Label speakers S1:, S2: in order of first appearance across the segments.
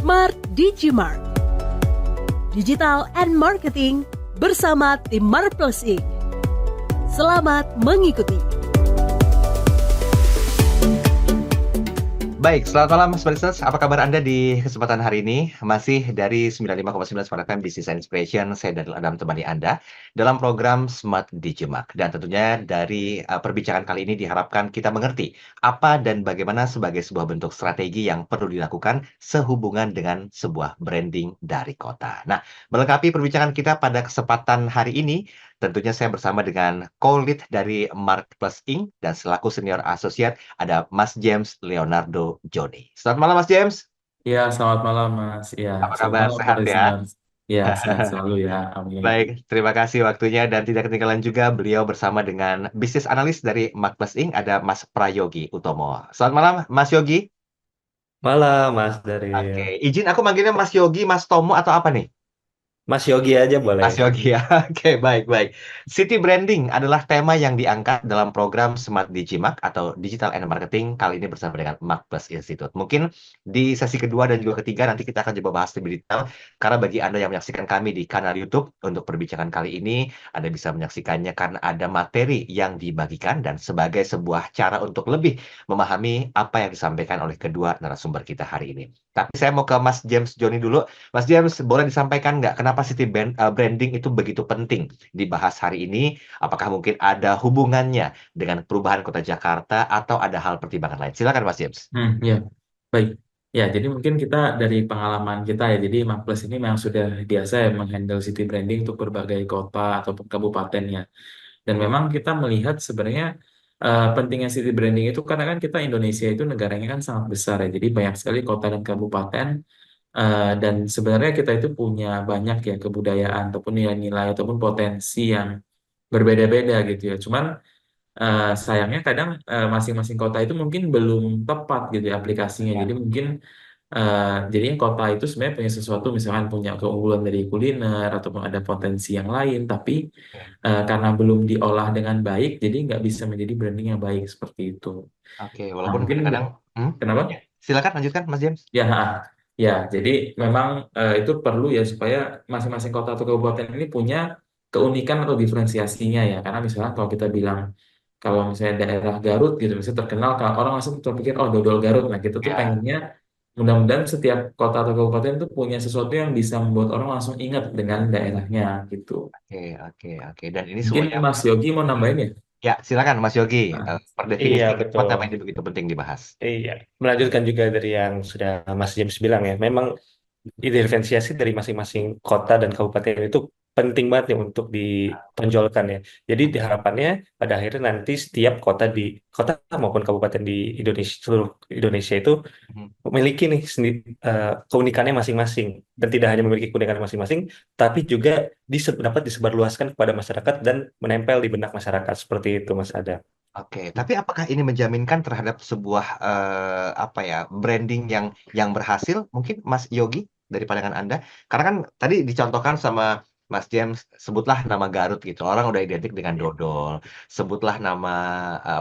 S1: Smart Digimart. Digital and Marketing bersama tim Marplus Inc. Selamat mengikuti.
S2: Baik, selamat malam Mas Balisers. Apa kabar Anda di kesempatan hari ini? Masih dari 95,9 Smart FM Business and Inspiration, saya Daniel Adam temani Anda dalam program Smart Digimark. Dan tentunya dari perbincangan kali ini diharapkan kita mengerti apa dan bagaimana sebagai sebuah bentuk strategi yang perlu dilakukan sehubungan dengan sebuah branding dari kota. Nah, melengkapi perbincangan kita pada kesempatan hari ini, tentunya saya bersama dengan co-lead dari Marplus Inc. dan selaku senior associate ada Mas James Leonardo Joni. Selamat malam Mas James.
S3: Ya, selamat malam Mas. Ya,
S2: Apa
S3: selamat
S2: kabar?
S3: malam para
S2: Sehat ya?
S3: listeners. Ya, sehat selalu ya. Amin.
S2: Baik, terima kasih waktunya dan tidak ketinggalan juga beliau bersama dengan bisnis analis dari Marplus Inc. ada Mas Prayogi Utomo. Selamat malam Mas Yogi.
S4: Malam, Mas
S2: Oke,
S4: Daryl.
S2: izin aku manggilnya Mas Yogi, Mas Tomo atau apa nih?
S4: Mas Yogi aja boleh.
S2: Mas Yogi ya. Oke, baik. City branding adalah tema yang diangkat dalam program Smart Digimark atau Digital and Marketing kali ini bersama dengan Marplus Institute. Mungkin di sesi kedua dan juga ketiga nanti kita akan coba bahas lebih detail karena bagi Anda yang menyaksikan kami di kanal YouTube untuk perbincangan kali ini, Anda bisa menyaksikannya karena ada materi yang dibagikan dan sebagai sebuah cara untuk lebih memahami apa yang disampaikan oleh kedua narasumber kita hari ini. Tapi saya mau ke Mas James Joni dulu. Mas James, boleh disampaikan nggak kenapa branding itu begitu penting dibahas hari ini? Apakah mungkin ada hubungannya dengan perubahan kota Jakarta atau ada hal pertimbangan lain? Silakan Mas James.
S3: Ya, baik. Ya, jadi mungkin kita dari pengalaman kita ya, jadi Marplus ini memang sudah biasa ya menghandle city branding untuk berbagai kota ataupun kabupatennya. Dan memang kita melihat sebenarnya pentingnya city branding itu karena kan kita Indonesia itu negaranya kan sangat besar ya, jadi banyak sekali kota dan kabupaten. Dan sebenarnya kita itu punya banyak ya kebudayaan ataupun nilai-nilai ataupun potensi yang berbeda-beda gitu ya. Cuman sayangnya kadang masing-masing kota itu mungkin belum tepat gitu ya aplikasinya.
S2: Ya.
S3: Jadi mungkin jadinya kota itu sebenarnya punya sesuatu, misalkan punya keunggulan dari kuliner ataupun ada potensi yang lain, tapi karena belum diolah dengan baik, jadi nggak bisa menjadi branding yang baik seperti itu.
S2: Oke,
S3: Nah,
S2: walaupun
S3: mungkin
S2: kadang-kadang
S3: kenapa?
S2: ya. Silakan lanjutkan Mas James.
S3: Ya, ya. Jadi memang itu perlu ya supaya masing-masing kota atau kabupaten ini punya keunikan atau diferensiasinya ya. Karena misalnya kalau kita bilang kalau misalnya daerah Garut gitu, misalnya terkenal, kalau orang langsung terpikir oh dodol Garut. Nah, kita tuh
S2: Ya.
S3: pengennya mudah-mudahan setiap kota atau kabupaten itu punya sesuatu yang bisa membuat orang langsung ingat dengan daerahnya gitu.
S2: Oke. Dan ini
S3: Mungkin
S2: semuanya.
S3: Mas Yogi mau nambahin ya?
S2: Ya, silakan Mas Yogi.
S3: Nah,
S2: Per
S4: Iya,
S2: definisi
S4: betul.
S2: kenapa tema ini begitu penting dibahas?
S4: Iya, melanjutkan juga dari yang sudah Mas James bilang ya. Memang diferensiasi dari masing-masing kota dan kabupaten itu penting banget ya untuk ditonjolkan ya. Jadi harapannya pada akhirnya nanti setiap kota maupun kabupaten di Indonesia, seluruh Indonesia itu
S2: Mhm.
S4: memiliki nih keunikannya masing-masing, dan tidak hanya memiliki keunikan masing-masing, tapi juga dapat disebarluaskan kepada masyarakat dan menempel di benak masyarakat seperti itu, Mas Ada.
S2: Oke, tapi apakah ini menjaminkan terhadap sebuah branding yang berhasil? Mungkin Mas Yogi dari pandangan Anda, karena kan tadi dicontohkan sama Mas James, sebutlah nama Garut gitu, orang udah identik dengan dodol. Sebutlah nama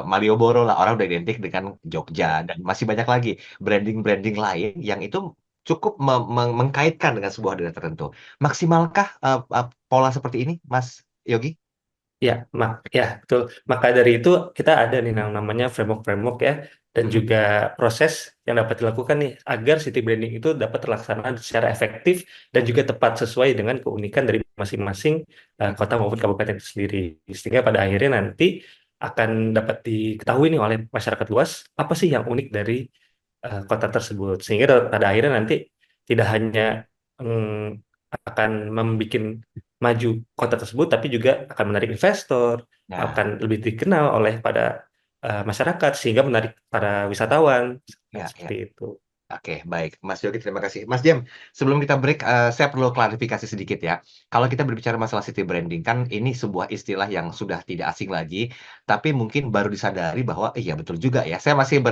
S2: Malioboro lah, orang udah identik dengan Jogja dan masih banyak lagi branding-branding lain yang itu cukup mengkaitkan dengan sebuah daerah tertentu. Maksimalkah pola seperti ini, Mas Yogi?
S4: Ya, betul. Maka dari itu kita ada nih yang namanya framework ya, dan juga proses yang dapat dilakukan nih agar city branding itu dapat terlaksana secara efektif dan juga tepat sesuai dengan keunikan dari masing-masing kota maupun kabupaten itu sendiri. Sehingga pada akhirnya nanti akan dapat diketahui nih oleh masyarakat luas apa sih yang unik dari kota tersebut. Sehingga pada akhirnya nanti tidak hanya mm, akan membuat maju kota tersebut, tapi juga akan menarik investor,
S2: Nah,
S4: akan lebih dikenal oleh pada masyarakat, sehingga menarik para wisatawan,
S2: ya.
S4: seperti itu.
S2: Oke, baik. Mas Yogi, terima kasih. Mas Jem, sebelum kita break, saya perlu klarifikasi sedikit ya. Kalau kita berbicara masalah city branding, kan ini sebuah istilah yang sudah tidak asing lagi, tapi mungkin baru disadari bahwa, iya betul juga ya. Saya masih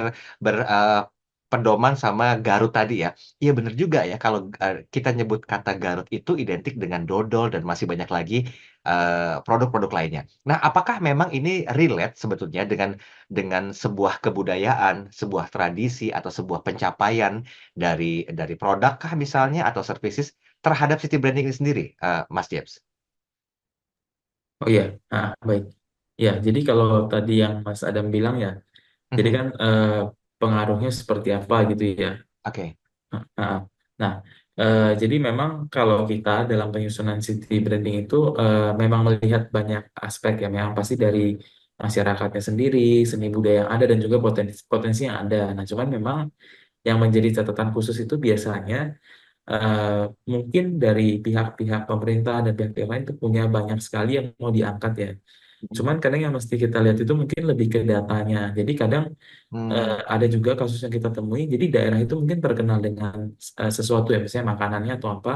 S2: pedoman sama Garut tadi ya. Iya benar juga ya, kalau kita nyebut kata Garut itu identik dengan dodol dan masih banyak lagi. produk-produk lainnya. Nah, apakah memang ini relate sebetulnya dengan sebuah kebudayaan, sebuah tradisi, atau sebuah pencapaian dari produk kah misalnya atau services terhadap city branding ini sendiri, Mas James?
S3: Oh iya, baik. Ya, jadi kalau tadi yang Mas Adam bilang ya, jadi
S2: Mhm,
S3: kan pengaruhnya seperti apa gitu ya.
S2: oke.
S3: Heeh. Nah, jadi memang kalau kita dalam penyusunan city branding itu memang melihat banyak aspek ya, memang pasti dari masyarakatnya sendiri, seni budaya yang ada dan juga potensi potensi yang ada. Nah, cuman memang yang menjadi catatan khusus itu biasanya mungkin dari pihak-pihak pemerintah dan pihak-pihak lain itu punya banyak sekali yang mau diangkat ya.
S2: Mhm.
S3: Cuman kadang yang mesti kita lihat itu mungkin lebih ke datanya. Jadi kadang
S2: Mmm,
S3: ada juga kasus yang kita temui, jadi daerah itu mungkin terkenal dengan sesuatu ya, misalnya makanannya atau apa.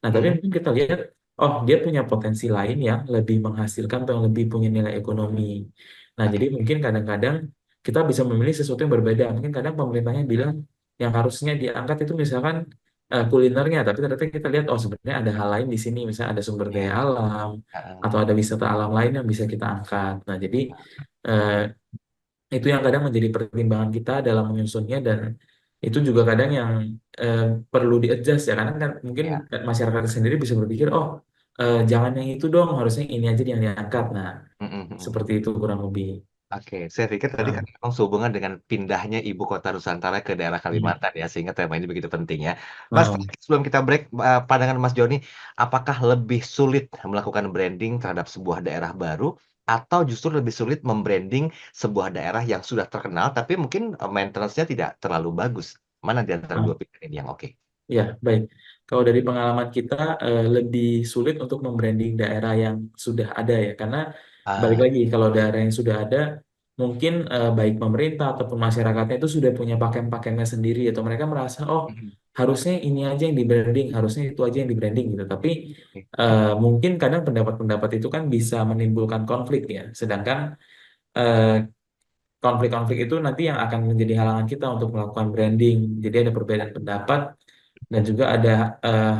S3: Nah, tapi
S2: mhm,
S3: mungkin kita lihat, oh dia punya potensi lain yang lebih menghasilkan atau yang lebih punya nilai ekonomi. Nah,
S2: oke.
S3: jadi mungkin kadang-kadang kita bisa memilih sesuatu yang berbeda. Mungkin kadang pemerintahnya bilang yang harusnya diangkat itu misalkan kulinernya, tapi ternyata kita lihat, oh sebenarnya ada hal lain di sini, misalnya ada sumber
S2: Iya,
S3: daya alam, atau
S2: heeh.
S3: ada wisata alam lain yang bisa kita angkat. Nah, jadi eh, itu yang kadang menjadi pertimbangan kita dalam menyusunnya dan itu juga kadang yang eh, perlu di-adjust ya karena kan mungkin
S2: Iya.
S3: masyarakat sendiri bisa berpikir oh jangan yang itu dong harusnya ini aja yang diangkat. Nah,
S2: Mhm, mhm.
S3: seperti itu kurang lebih.
S2: Oke, saya pikir tadi kan
S3: Nah,
S2: memang sehubungan dengan pindahnya ibu kota Nusantara ke daerah
S3: hmm,
S2: Kalimantan ya, sehingga tema ini begitu penting ya. Mas,
S3: nah,
S2: terakhir sebelum kita break, pandangan Mas Joni, apakah lebih sulit melakukan branding terhadap sebuah daerah baru, atau justru lebih sulit membranding sebuah daerah yang sudah terkenal, tapi mungkin maintenance-nya tidak terlalu bagus? Mana di antara
S3: nah.
S2: dua pilihan ini yang oke?
S3: Ya, baik. Kalau dari pengalaman kita lebih sulit untuk membranding daerah yang sudah ada ya, karena balik
S2: Ah,
S3: lagi kalau daerah yang sudah ada mungkin baik pemerintah ataupun masyarakatnya itu sudah punya pakem-pakemnya sendiri atau mereka merasa oh
S2: mhm,
S3: harusnya ini aja yang di branding, harusnya itu aja yang di branding gitu. Tapi
S2: oke,
S3: mungkin kadang pendapat-pendapat itu kan bisa menimbulkan konflik ya, sedangkan eh, konflik-konflik itu nanti yang akan menjadi halangan kita untuk melakukan branding. Jadi ada perbedaan pendapat dan juga ada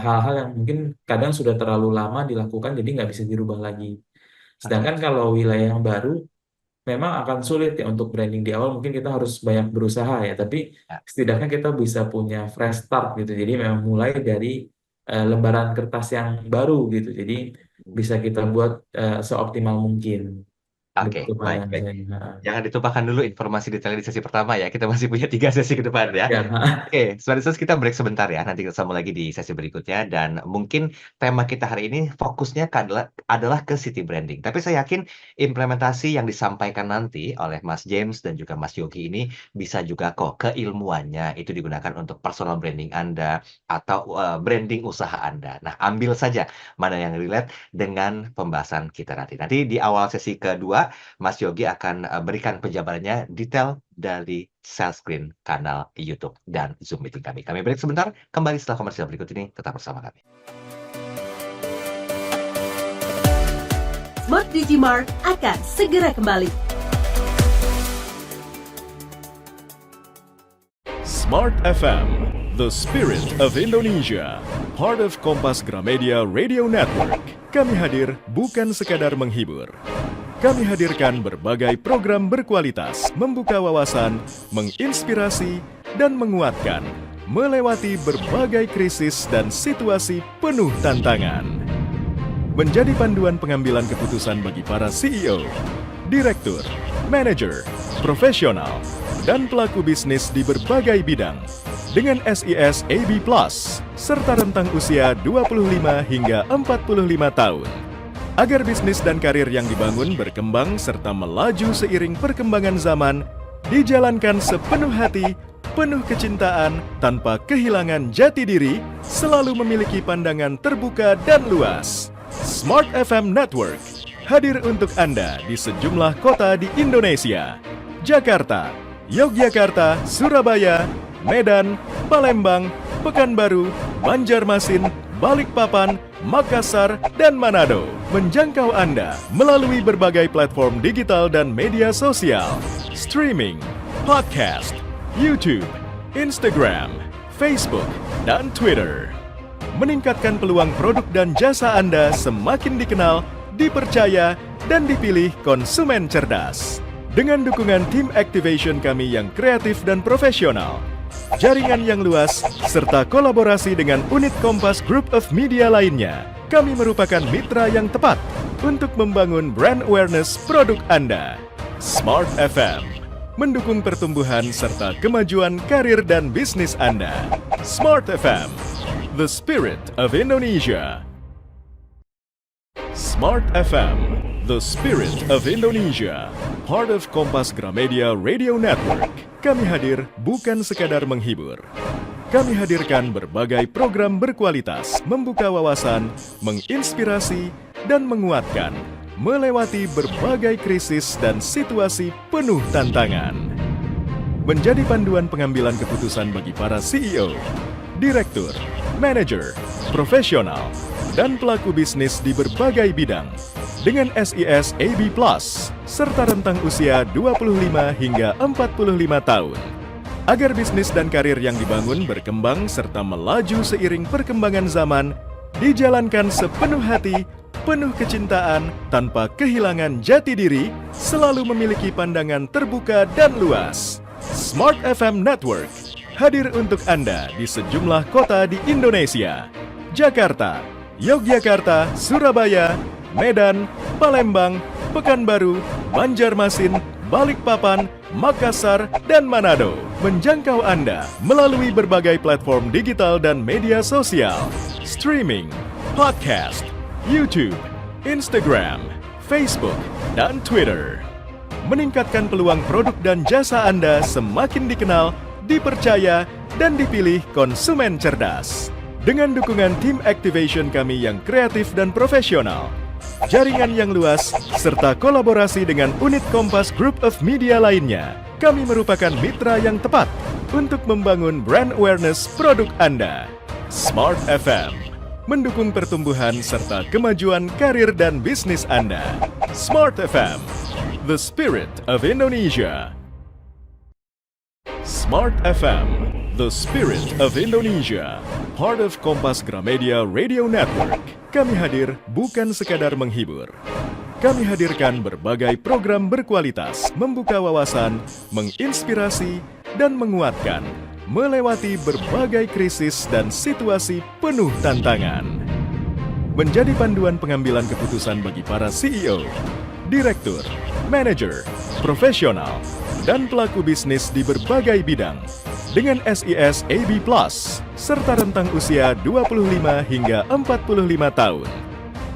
S3: hal-hal yang mungkin kadang sudah terlalu lama dilakukan jadi nggak bisa dirubah lagi.
S2: oke,
S3: Sedangkan kalau wilayah yang baru memang akan sulit ya untuk branding di awal mungkin kita harus banyak berusaha ya, tapi
S2: ya,
S3: setidaknya kita bisa punya fresh start gitu. Jadi memang mulai dari lembaran kertas yang baru gitu. Jadi
S2: mhm.
S3: bisa kita buat seoptimal mungkin.
S2: Oke,
S3: Begitu
S2: baik,
S3: pandangan
S2: baik.
S3: saya. Nah,
S2: Jangan ditumpahkan dulu informasi detailnya di sesi pertama ya, kita masih punya 3 sesi ke depan ya.
S3: ya,
S2: Oke, Smart kita break sebentar ya, nanti kita sambung lagi di sesi berikutnya dan mungkin tema kita hari ini fokusnya adalah ke city branding. Tapi saya yakin implementasi yang disampaikan nanti oleh Mas James dan juga Mas Yogi ini bisa juga kok keilmuannya itu digunakan untuk personal branding Anda atau, branding usaha Anda. Nah, ambil saja mana yang relate dengan pembahasan kita nanti. Nanti di awal sesi kedua, Mas Yogi akan, berikan penjabarannya detail dari share screen kanal YouTube dan Zoom meeting kami. Kami break sebentar, kembali setelah komersial berikut ini, tetap bersama kami.
S1: Smart Digimart akan segera kembali.
S5: Smart FM, the spirit of Indonesia, part of Kompas Gramedia Radio Network. Kami hadir bukan sekadar menghibur. Kami hadirkan berbagai program berkualitas, membuka wawasan, menginspirasi, dan menguatkan, melewati berbagai krisis dan situasi penuh tantangan. Menjadi panduan pengambilan keputusan bagi para CEO, direktur, manajer, profesional, dan pelaku bisnis di berbagai bidang dengan SIS AB+, serta rentang usia 25 hingga 45 tahun. Agar bisnis dan karir yang dibangun berkembang serta melaju seiring perkembangan zaman, dijalankan sepenuh hati, penuh kecintaan, tanpa kehilangan jati diri, selalu memiliki pandangan terbuka dan luas. Smart FM Network hadir untuk Anda di sejumlah kota di Indonesia. Jakarta, Yogyakarta, Surabaya, Medan, Palembang, Pekanbaru, Banjarmasin, Balikpapan, Makassar, dan Manado. Menjangkau Anda melalui berbagai platform digital dan media sosial, streaming, podcast, YouTube, Instagram, Facebook, dan Twitter. Meningkatkan peluang produk dan jasa Anda semakin dikenal dipercaya, dan dipilih konsumen cerdas. Dengan dukungan tim activation kami yang kreatif dan profesional, jaringan yang luas, serta kolaborasi dengan unit Kompas Group of Media lainnya, kami merupakan mitra yang tepat untuk membangun brand awareness produk Anda. Smart FM mendukung pertumbuhan serta kemajuan karir dan bisnis Anda. Smart FM, the spirit of Indonesia. Smart FM, the spirit of Indonesia. Part of Kompas Gramedia Radio Network. Kami hadir bukan sekadar menghibur. Kami hadirkan berbagai program berkualitas, membuka wawasan, menginspirasi, dan menguatkan melewati berbagai krisis dan situasi penuh tantangan. Menjadi panduan pengambilan keputusan bagi para CEO, direktur, manajer, profesional, dan pelaku bisnis di berbagai bidang dengan SIS AB Plus serta rentang usia 25 hingga 45 tahun. Agar bisnis dan karir yang dibangun berkembang serta melaju seiring perkembangan zaman, dijalankan sepenuh hati, penuh kecintaan, tanpa kehilangan jati diri, selalu memiliki pandangan terbuka dan luas. Smart FM Network hadir untuk Anda di sejumlah kota di Indonesia: Jakarta, Yogyakarta, Surabaya, Medan, Palembang, Pekanbaru, Banjarmasin, Balikpapan, Makassar, dan Manado. Menjangkau Anda melalui berbagai platform digital dan media sosial, streaming, podcast, YouTube, Instagram, Facebook, dan Twitter. Meningkatkan peluang produk dan jasa Anda semakin dikenal, dipercaya, dan dipilih konsumen cerdas. Dengan dukungan tim activation kami yang kreatif dan profesional, jaringan yang luas, serta kolaborasi dengan unit Kompas Group of Media lainnya, kami merupakan mitra yang tepat untuk membangun brand awareness produk Anda. Smart FM mendukung pertumbuhan serta kemajuan karir dan bisnis Anda. Smart FM, the spirit of Indonesia. Smart FM, the spirit of Indonesia. Part of Kompas Gramedia Radio Network. Kami hadir bukan sekadar menghibur. Kami hadirkan berbagai program berkualitas, membuka wawasan, menginspirasi, dan menguatkan melewati berbagai krisis dan situasi penuh tantangan. Menjadi panduan pengambilan keputusan bagi para CEO, direktur, manajer, profesional, dan pelaku bisnis di berbagai bidang dengan SIS AB Plus serta rentang usia 25 hingga 45 tahun.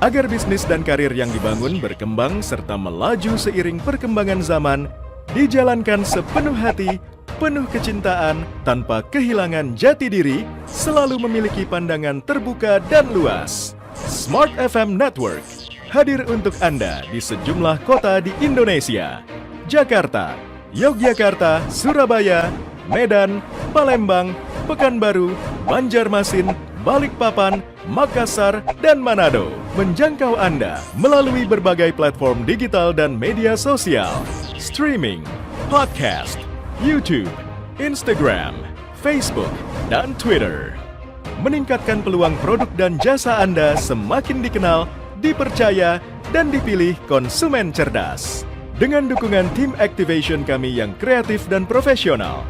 S5: Agar bisnis dan karir yang dibangun berkembang serta melaju seiring perkembangan zaman, dijalankan sepenuh hati, penuh kecintaan, tanpa kehilangan jati diri, selalu memiliki pandangan terbuka dan luas. Smart FM Network hadir untuk Anda di sejumlah kota di Indonesia: Jakarta, Yogyakarta, Surabaya, Medan, Palembang, Pekanbaru, Banjarmasin, Balikpapan, Makassar, dan Manado. Menjangkau Anda melalui berbagai platform digital dan media sosial, streaming, podcast, YouTube, Instagram, Facebook, dan Twitter. Meningkatkan peluang produk dan jasa Anda semakin dikenal, dipercaya, dan dipilih konsumen cerdas. Dengan dukungan tim activation kami yang kreatif dan profesional,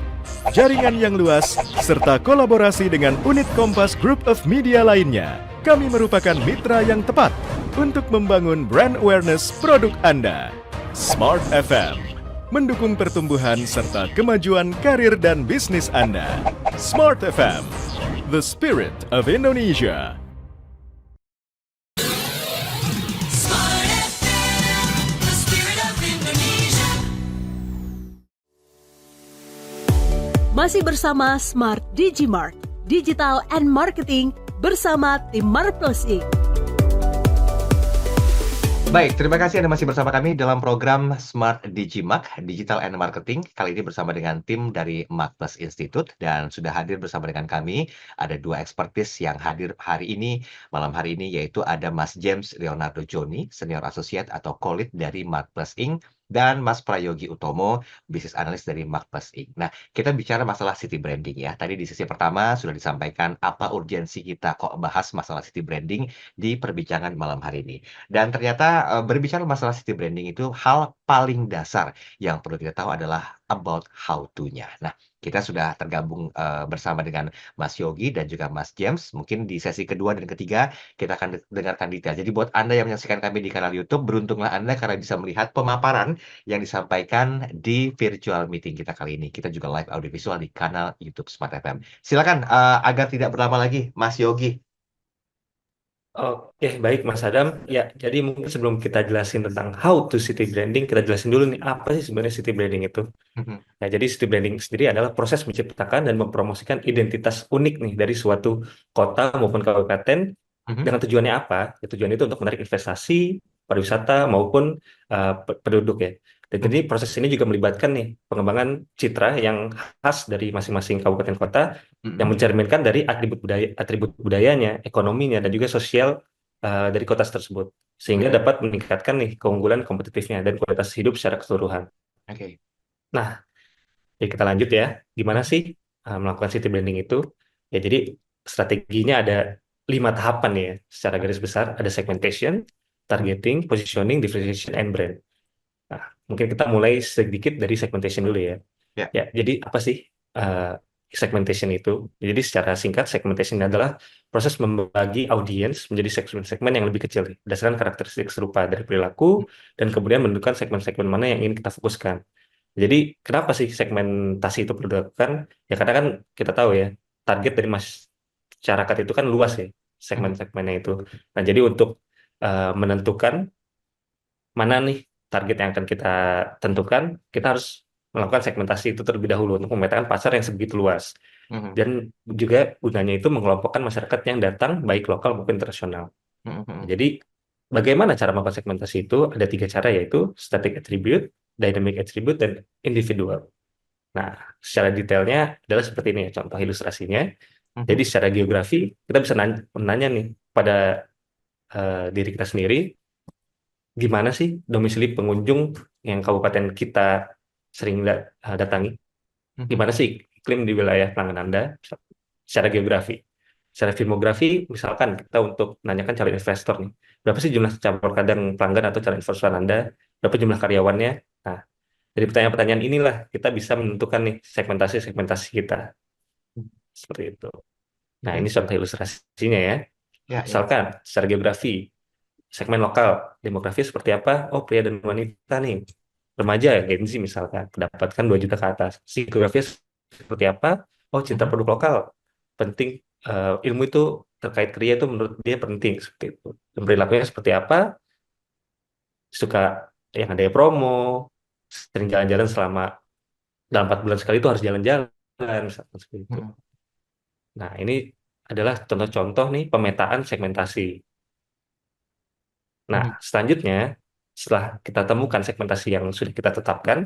S5: jaringan yang luas, serta kolaborasi dengan unit Kompas Group of Media lainnya, kami merupakan mitra yang tepat untuk membangun brand awareness produk Anda. Smart FM mendukung pertumbuhan serta kemajuan karir dan bisnis Anda. Smart FM, the spirit of Indonesia.
S1: Masih bersama Smart Digimart, Digital and Marketing bersama tim Marplus Inc.
S2: Baik, terima kasih Anda masih bersama kami dalam program Smart Digimark, Digital and Marketing. Kali ini bersama dengan tim dari Marplus Institute, dan sudah hadir bersama dengan kami ada dua ekspertis yang hadir hari ini, malam hari ini, yaitu ada Mas James Leonardo Joni, Senior Associate atau Co-Lead dari Marplus Inc., dan Mas Prayogi Utomo, bisnis analis dari Marketplace Inc. Nah, kita bicara masalah city branding ya. Tadi di sesi pertama sudah disampaikan apa urgensi kita kok bahas masalah city branding di perbincangan malam hari ini. Dan ternyata berbicara masalah city branding itu hal paling dasar yang perlu kita tahu adalah about how to-nya. Nah, kita sudah tergabung bersama dengan Mas Yogi dan juga Mas James. Mungkin di sesi kedua dan ketiga kita akan dengarkan detail. Jadi buat Anda yang menyaksikan kami di kanal YouTube, beruntunglah Anda karena bisa melihat pemaparan yang disampaikan di virtual meeting kita kali ini. Kita juga live audiovisual di kanal YouTube Smart FM. Silakan agar tidak berlama lagi, Mas Yogi.
S4: Oke, baik Mas Adam. Ya, jadi mungkin sebelum kita jelasin tentang how to city branding, kita jelasin dulu nih apa sih sebenarnya city branding itu.
S2: Mhm,
S4: Nah, jadi city branding sendiri adalah proses menciptakan dan mempromosikan identitas unik nih dari suatu kota maupun kabupaten
S2: mhm,
S4: dengan tujuannya apa? Ya, tujuan itu untuk menarik investasi, pariwisata maupun penduduk ya. Dan
S2: mhm,
S4: jadi proses ini juga melibatkan nih pengembangan citra yang khas dari masing-masing kabupaten kota yang
S2: mhm.
S4: mencerminkan dari atribut budayanya, ekonominya, dan juga sosial dari kota tersebut, sehingga
S2: Oke,
S4: dapat meningkatkan nih keunggulan kompetitifnya dan kualitas hidup secara keseluruhan.
S2: oke.
S4: Nah, jadi kita lanjut ya, gimana
S2: Mhm,
S4: sih melakukan city branding itu? Ya, jadi strateginya ada 5 tahapan ya, secara garis besar. Ada segmentation,
S2: mhm,
S4: targeting, positioning, differentiation, and brand. Nah, mungkin kita mulai sedikit dari segmentation dulu ya.
S2: ya.
S4: Ya, jadi apa sih uh, segmentation itu? Jadi secara singkat, segmentation adalah proses membagi audiens menjadi segmen-segmen yang lebih kecil, berdasarkan karakteristik serupa dari perilaku, dan kemudian menentukan segmen-segmen mana yang ingin kita fokuskan. Jadi, kenapa sih segmentasi itu perlu dilakukan? Ya, karena kan kita tahu ya, target dari masyarakat itu kan luas ya,
S2: Mhm,
S4: segmen-segmennya itu. Nah, jadi untuk menentukan mana nih target yang akan kita tentukan, kita harus melakukan segmentasi itu terlebih dahulu untuk memetakan pasar yang sebegitu luas.
S2: mhm,
S4: Dan juga gunanya itu mengelompokkan masyarakat yang datang, baik lokal maupun internasional.
S2: mhm, mhm,
S4: Jadi, bagaimana cara melakukan segmentasi itu? Ada 3 cara, yaitu static attribute, dynamic attribute, dan individual. Nah, secara detailnya adalah seperti ini ya, contoh ilustrasinya. Jadi,
S2: mhm,
S4: secara geografi, kita bisa menanya nih pada diri kita sendiri, gimana sih domisili pengunjung yang kabupaten kita sering datangi?
S2: mhm,
S4: Gimana sih iklim di wilayah pelanggan Anda secara geografi? Secara filmografi, misalkan kita untuk menanyakan calon investor nih, berapa sih jumlah campur kadang pelanggan atau calon investor Anda? Berapa jumlah karyawannya? Nah, dari pertanyaan-pertanyaan inilah kita bisa menentukan nih segmentasi-segmentasi kita. Seperti itu. Nah,
S2: mhm.
S4: ini contoh ilustrasinya ya.
S2: Ya, ya.
S4: Misalkan secara geografi, segmen lokal, demografi seperti apa? Oh, pria dan wanita nih. Remaja ya, Gen Z misalkan, mendapatkan 2 juta ke atas. Psikografis seperti apa? Oh, cinta
S2: Mhm,
S4: produk lokal. Penting, ilmu itu terkait kriya itu menurut dia penting, seperti itu. Dan perilakunya seperti apa? Suka yang ada promo, sering jalan-jalan selama dalam 4 bulan sekali itu harus jalan-jalan, misalkan seperti itu.
S2: mhm,
S4: Nah, ini adalah contoh-contoh nih pemetaan segmentasi. Nah,
S2: mhm,
S4: selanjutnya, setelah kita temukan segmentasi yang sudah kita tetapkan,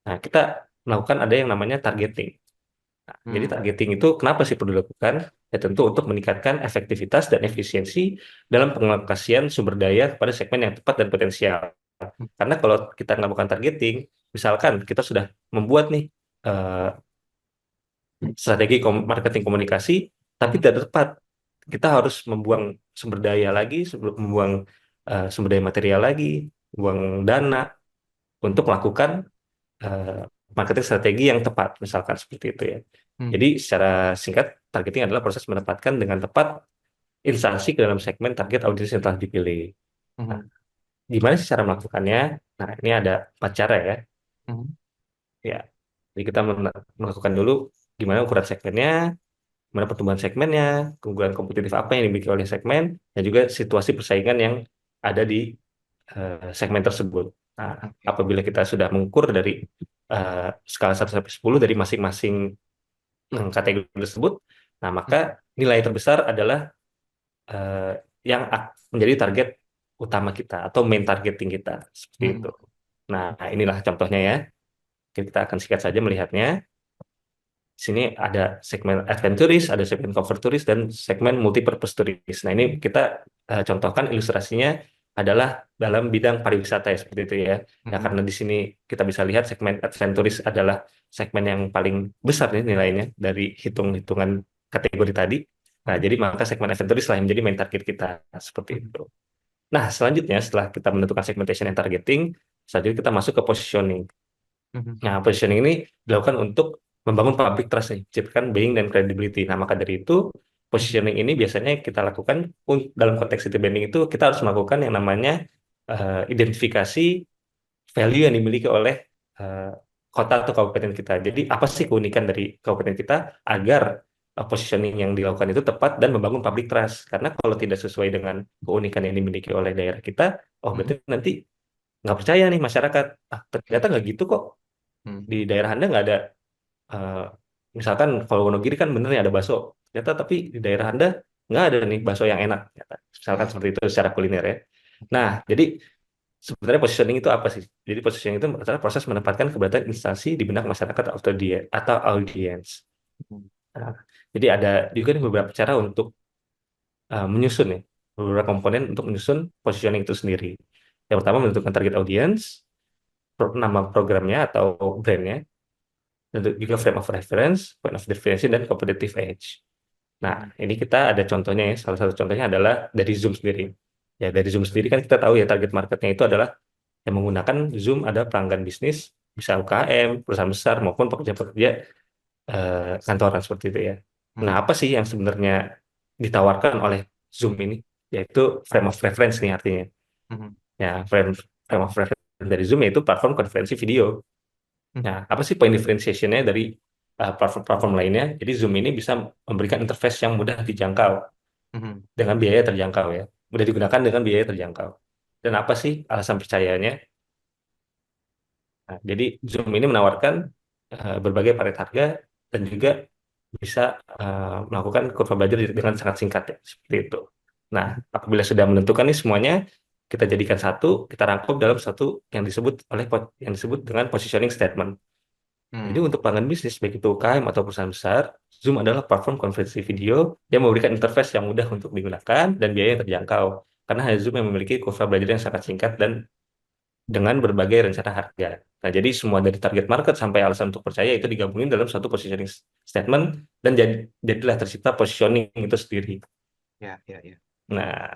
S4: nah kita melakukan ada yang namanya targeting. Nah, jadi
S2: mhm,
S4: targeting itu kenapa sih perlu dilakukan? Ya tentu untuk meningkatkan efektivitas dan efisiensi dalam pengalokasian sumber daya pada segmen yang tepat dan potensial. Karena kalau kita melakukan targeting, misalkan kita sudah membuat nih eh, strategi marketing komunikasi, tapi
S2: mhm,
S4: tidak tepat. Kita harus membuang sumber daya lagi, membuang sumber daya material lagi, membuang dana untuk melakukan eh, marketing strategi yang tepat, misalkan seperti itu ya.
S2: mhm,
S4: Jadi secara singkat, targeting adalah proses menempatkan dengan tepat instansi ke dalam segmen target audiens yang telah dipilih. Nah,
S2: mhm,
S4: gimana sih cara melakukannya? Nah, ini ada 4 cara ya.
S2: mhm,
S4: Ya, jadi kita melakukan dulu gimana ukuran segmennya, gimana pertumbuhan segmennya, keunggulan kompetitif apa yang dimiliki oleh segmen, dan juga situasi persaingan yang ada di segmen tersebut. Nah,
S2: oke.
S4: apabila kita sudah mengukur dari skala 1 sampai 10 dari masing-masing kategori tersebut, nah maka nilai terbesar adalah eh, yang menjadi target utama kita atau main targeting kita seperti itu.
S2: Mhm,
S4: Nah, inilah contohnya ya. Kita akan singkat saja melihatnya. Di sini ada segmen adventurist, ada segmen cover tourist, dan segmen multipurpose tourist. Nah, ini kita contohkan ilustrasinya adalah dalam bidang pariwisata ya, seperti itu ya. Ya
S2: Mhm.
S4: karena di sini kita bisa lihat segmen adventuris adalah segmen yang paling besar nih nilainya dari hitung-hitungan kategori tadi. Nah,
S2: Mhm.
S4: jadi maka segmen adventuris lah yang menjadi main target kita seperti
S2: Mhm.
S4: itu. Nah, selanjutnya setelah kita menentukan segmentation and targeting, selanjutnya kita masuk ke positioning.
S2: Mhm.
S4: Nah, positioning ini dilakukan untuk membangun public trust nih, menciptakan buying dan credibility. Nah, maka dari itu, positioning ini biasanya kita lakukan dalam konteks city branding itu kita harus melakukan yang namanya identifikasi value yang dimiliki oleh eh, kota atau kabupaten kita. Jadi, apa sih keunikan dari kabupaten kita agar positioning yang dilakukan itu tepat dan membangun public trust. Karena kalau tidak sesuai dengan keunikan yang dimiliki oleh daerah kita, oh
S2: Mhm.
S4: berarti nanti nggak percaya nih masyarakat. Ah, ternyata nggak gitu kok.
S2: Mhm.
S4: Di daerah Anda nggak ada, eh, misalkan kalau Wonogiri kan bener nih ada bakso. Ternyata tapi di daerah Anda nggak ada nih bakso yang enak. Ternyata. Misalkan
S2: Ya.
S4: seperti itu secara kuliner ya. Nah, jadi sebenarnya positioning itu apa sih? Jadi positioning itu adalah proses menempatkan keberadaan instansi di benak masyarakat atau audiens.
S2: Mhm.
S4: Nah, jadi ada juga nih beberapa cara untuk menyusun nih, beberapa komponen untuk menyusun positioning itu sendiri. Yang pertama menentukan target audience, nama programnya atau brandnya, dan juga frame of reference, point of differentiation, dan competitive edge. Nah,
S2: Mhm.
S4: ini kita ada contohnya ya. Salah satu contohnya adalah dari Zoom sendiri. Ya, dari Zoom sendiri kan kita tahu ya target marketnya itu adalah yang menggunakan Zoom ada pelanggan bisnis, bisa UKM, perusahaan besar maupun pekerja-pekerja kantoran seperti itu ya. Nah,
S2: Mhm.
S4: apa sih yang sebenarnya ditawarkan oleh Zoom ini? Yaitu frame of reference nih artinya.
S2: Mhm.
S4: Ya, frame of reference dari Zoom yaitu platform konferensi video.
S2: Mhm.
S4: Nah, apa sih point differentiation-nya dari platform-platform lainnya? Jadi Zoom ini bisa memberikan interface yang mudah dijangkau
S2: Mhm.
S4: dengan biaya terjangkau ya. Mudah digunakan dengan biaya terjangkau. Dan apa sih alasan percayanya? Nah, jadi Zoom ini menawarkan berbagai paket harga dan juga bisa melakukan kurva belajar dengan sangat singkat ya, seperti itu. Nah, apabila sudah menentukan nih semuanya, kita jadikan satu, kita rangkum dalam satu yang disebut dengan positioning statement. Jadi
S2: Mhm.
S4: untuk pelanggan bisnis, baik itu UKM atau perusahaan besar, Zoom adalah platform konferensi video yang memberikan interface yang mudah untuk digunakan dan biaya yang terjangkau. Karena hanya Zoom yang memiliki kurva belajar yang sangat singkat dan dengan berbagai rencana harga. Nah, jadi semua dari target market sampai alasan untuk percaya itu digabungin dalam satu positioning statement dan jadilah tercipta positioning itu sendiri.
S2: Ya, ya, ya.
S4: Nah,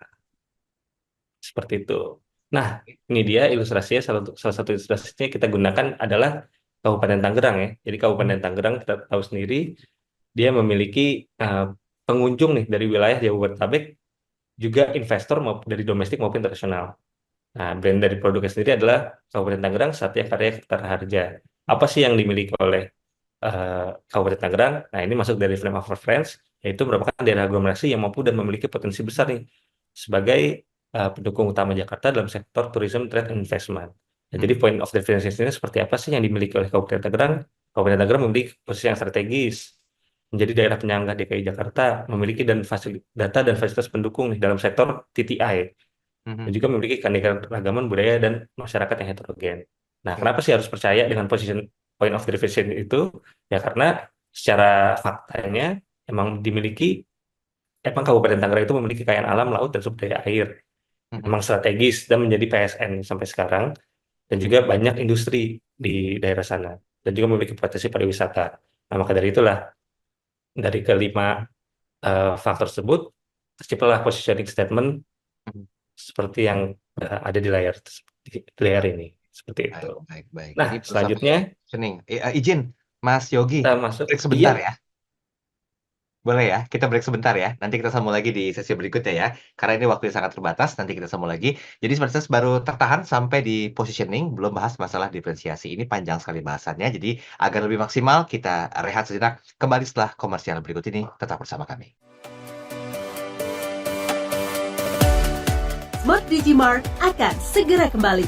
S4: seperti itu. Nah, ini dia ilustrasinya. Salah satu ilustrasinya kita gunakan adalah Kabupaten Tangerang ya. Jadi Kabupaten
S2: Mhm.
S4: Tangerang kita tahu sendiri dia memiliki pengunjung nih dari wilayah Jabodetabek, juga investor maupun dari domestik maupun internasional. Nah, brand dari produknya sendiri adalah Kabupaten Tangerang Satya Karya Kertara Harja. Apa sih yang dimiliki oleh Kabupaten Tangerang? Nah, ini masuk dari frame of reference, yaitu merupakan daerah aglomerasi yang mampu dan memiliki potensi besar nih sebagai pendukung utama Jakarta dalam sektor tourism, trade, and investment. Nah, jadi
S2: Mhm.
S4: point of differentiation ini seperti apa sih yang dimiliki oleh Kabupaten Tangerang? Kabupaten Tangerang memiliki posisi yang strategis, menjadi daerah penyangga DKI Jakarta, memiliki data dan fasilitas pendukung nih dalam sektor TTI, dan
S2: Mhm.
S4: juga memiliki keanekaragaman budaya dan masyarakat yang heterogen. Nah,
S2: Ya.
S4: kenapa sih harus percaya dengan position point of differentiation itu? Ya karena secara faktanya emang emang Kabupaten Tangerang itu memiliki kekayaan alam, laut, dan sumber daya air.
S2: Mhm.
S4: Emang strategis dan menjadi PSN sampai sekarang, dan juga banyak industri di daerah sana, dan juga memiliki potensi pariwisata. Nah, maka dari itulah, dari kelima faktor tersebut, terciptalah positioning statement
S2: Mhm.
S4: seperti yang ada di layar ini, seperti itu.
S2: Baik, baik, baik.
S4: Nah,
S2: Ini baru sampai
S4: selanjutnya
S2: positioning. Izin, Mas
S4: kita
S2: Yogi,
S4: masuk.
S2: break
S4: Iya,
S2: sebentar ya. Boleh ya? Kita break sebentar ya. Nanti kita sambung lagi di sesi berikutnya ya. Karena ini waktunya sangat terbatas, nanti kita sambung lagi. Jadi sebenarnya baru tertahan sampai di positioning, belum bahas masalah diferensiasi. Ini panjang sekali bahasannya. Jadi agar lebih maksimal, kita rehat sejenak. Kembali setelah komersial berikut ini. Tetap bersama kami.
S1: Smart Digimart akan segera kembali.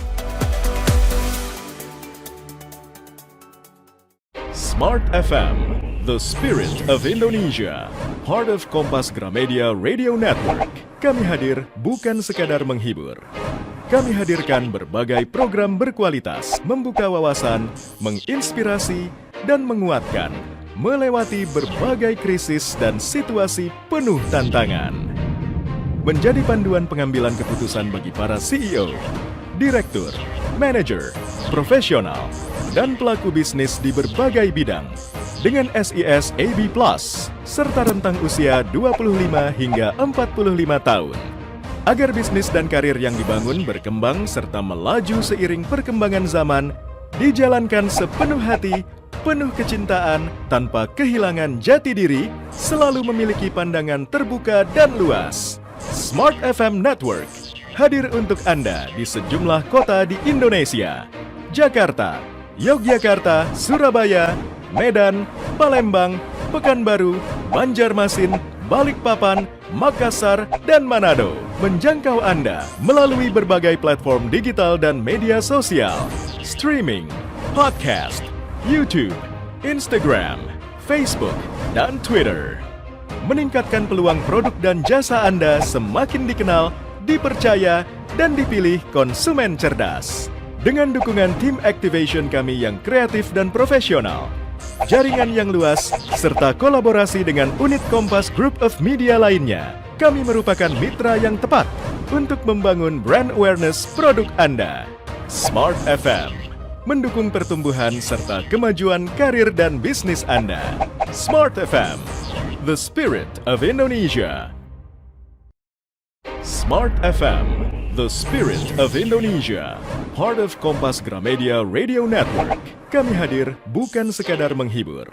S5: Smart FM, the spirit of Indonesia. Part of Kompas Gramedia Radio Network. Kami hadir bukan sekadar menghibur. Kami hadirkan berbagai program berkualitas, membuka wawasan, menginspirasi, dan menguatkan, melewati berbagai krisis dan situasi penuh tantangan. menjadi panduan pengambilan keputusan bagi para CEO, direktur, manajer, profesional, dan pelaku bisnis di berbagai bidang dengan SIS AB+, serta rentang usia 25 hingga 45 tahun. Agar bisnis dan karir yang dibangun berkembang serta melaju seiring perkembangan zaman, dijalankan sepenuh hati, penuh kecintaan, tanpa kehilangan jati diri, selalu memiliki pandangan terbuka dan luas. Smart FM Network hadir untuk Anda di sejumlah kota di Indonesia: Jakarta, Yogyakarta, Surabaya, Medan, Palembang, Pekanbaru, Banjarmasin, Balikpapan, Makassar, dan Manado. Menjangkau Anda melalui berbagai platform digital dan media sosial, streaming, podcast, YouTube, Instagram, Facebook, dan Twitter. Meningkatkan peluang produk dan jasa Anda semakin dikenal, dipercaya, dan dipilih konsumen cerdas. Dengan dukungan tim activation kami yang kreatif dan profesional, jaringan yang luas, serta kolaborasi dengan unit Kompas Group of Media lainnya, kami merupakan mitra yang tepat untuk membangun brand awareness produk Anda. Smart FM mendukung pertumbuhan serta kemajuan karir dan bisnis Anda. Smart FM, the spirit of Indonesia. Smart FM, the spirit of Indonesia. Part of Kompas Gramedia Radio Network. Kami hadir bukan sekadar menghibur.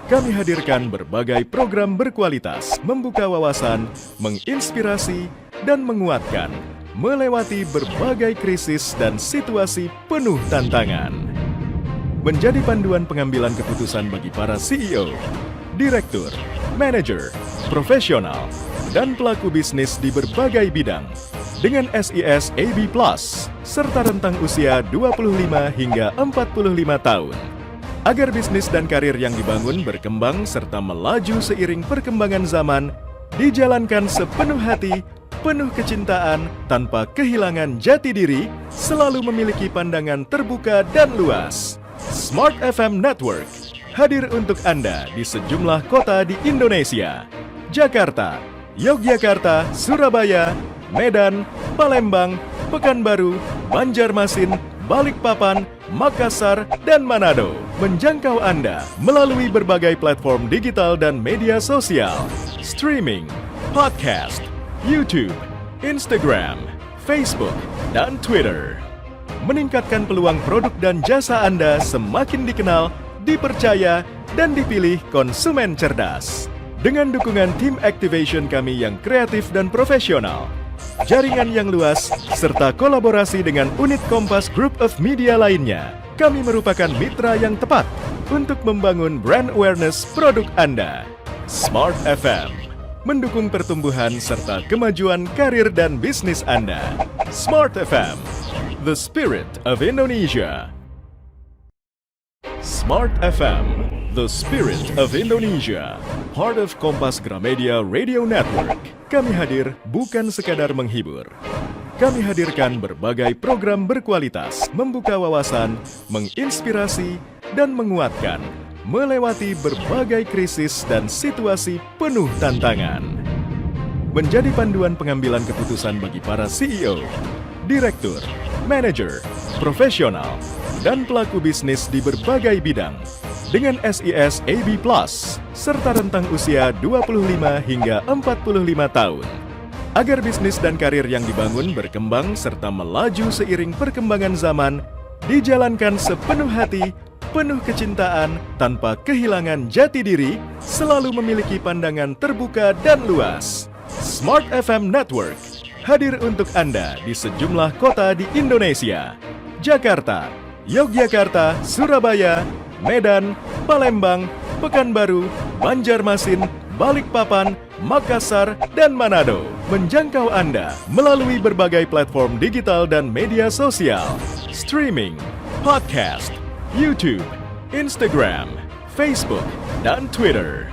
S5: Kami hadirkan berbagai program berkualitas, membuka wawasan, menginspirasi, dan menguatkan, melewati berbagai krisis dan situasi penuh tantangan. Menjadi panduan pengambilan keputusan bagi para CEO, direktur, manajer, profesional, dan pelaku bisnis di berbagai bidang dengan SIS AB+, serta rentang usia 25 hingga 45 tahun. Agar bisnis dan karir yang dibangun berkembang serta melaju seiring perkembangan zaman, dijalankan sepenuh hati, penuh kecintaan, tanpa kehilangan jati diri, selalu memiliki pandangan terbuka dan luas. Smart FM Network hadir untuk Anda di sejumlah kota di Indonesia: Jakarta, Yogyakarta, Surabaya, Medan, Palembang, Pekanbaru, Banjarmasin, Balikpapan, Makassar, dan Manado. Menjangkau Anda melalui berbagai platform digital dan media sosial, streaming, podcast, YouTube, Instagram, Facebook, dan Twitter. Meningkatkan peluang produk dan jasa Anda semakin dikenal, dipercaya, dan dipilih konsumen cerdas. Dengan dukungan tim activation kami yang kreatif dan profesional, jaringan yang luas, serta kolaborasi dengan unit Kompas Group of Media lainnya, kami merupakan mitra yang tepat untuk membangun brand awareness produk Anda. Smart FM mendukung pertumbuhan serta kemajuan karir dan bisnis Anda. Smart FM, the spirit of Indonesia. Smart FM, the spirit of Indonesia. Part of Kompas Gramedia Radio Network. Kami hadir bukan sekadar menghibur. Kami hadirkan berbagai program berkualitas, membuka wawasan, menginspirasi, dan menguatkan, melewati berbagai krisis dan situasi penuh tantangan. Menjadi panduan pengambilan keputusan bagi para CEO, direktur, manajer, profesional, dan pelaku bisnis di berbagai bidang dengan SIS AB+, serta rentang usia 25 hingga 45 tahun. Agar bisnis dan karir yang dibangun berkembang serta melaju seiring perkembangan zaman, dijalankan sepenuh hati, penuh kecintaan, tanpa kehilangan jati diri, selalu memiliki pandangan terbuka dan luas. Smart FM Network hadir untuk Anda di sejumlah kota di Indonesia: Jakarta, Yogyakarta, Surabaya, Medan, Palembang, Pekanbaru, Banjarmasin, Balikpapan, Makassar, dan Manado. Menjangkau Anda melalui berbagai platform digital dan media sosial, streaming, podcast, YouTube, Instagram, Facebook, dan Twitter.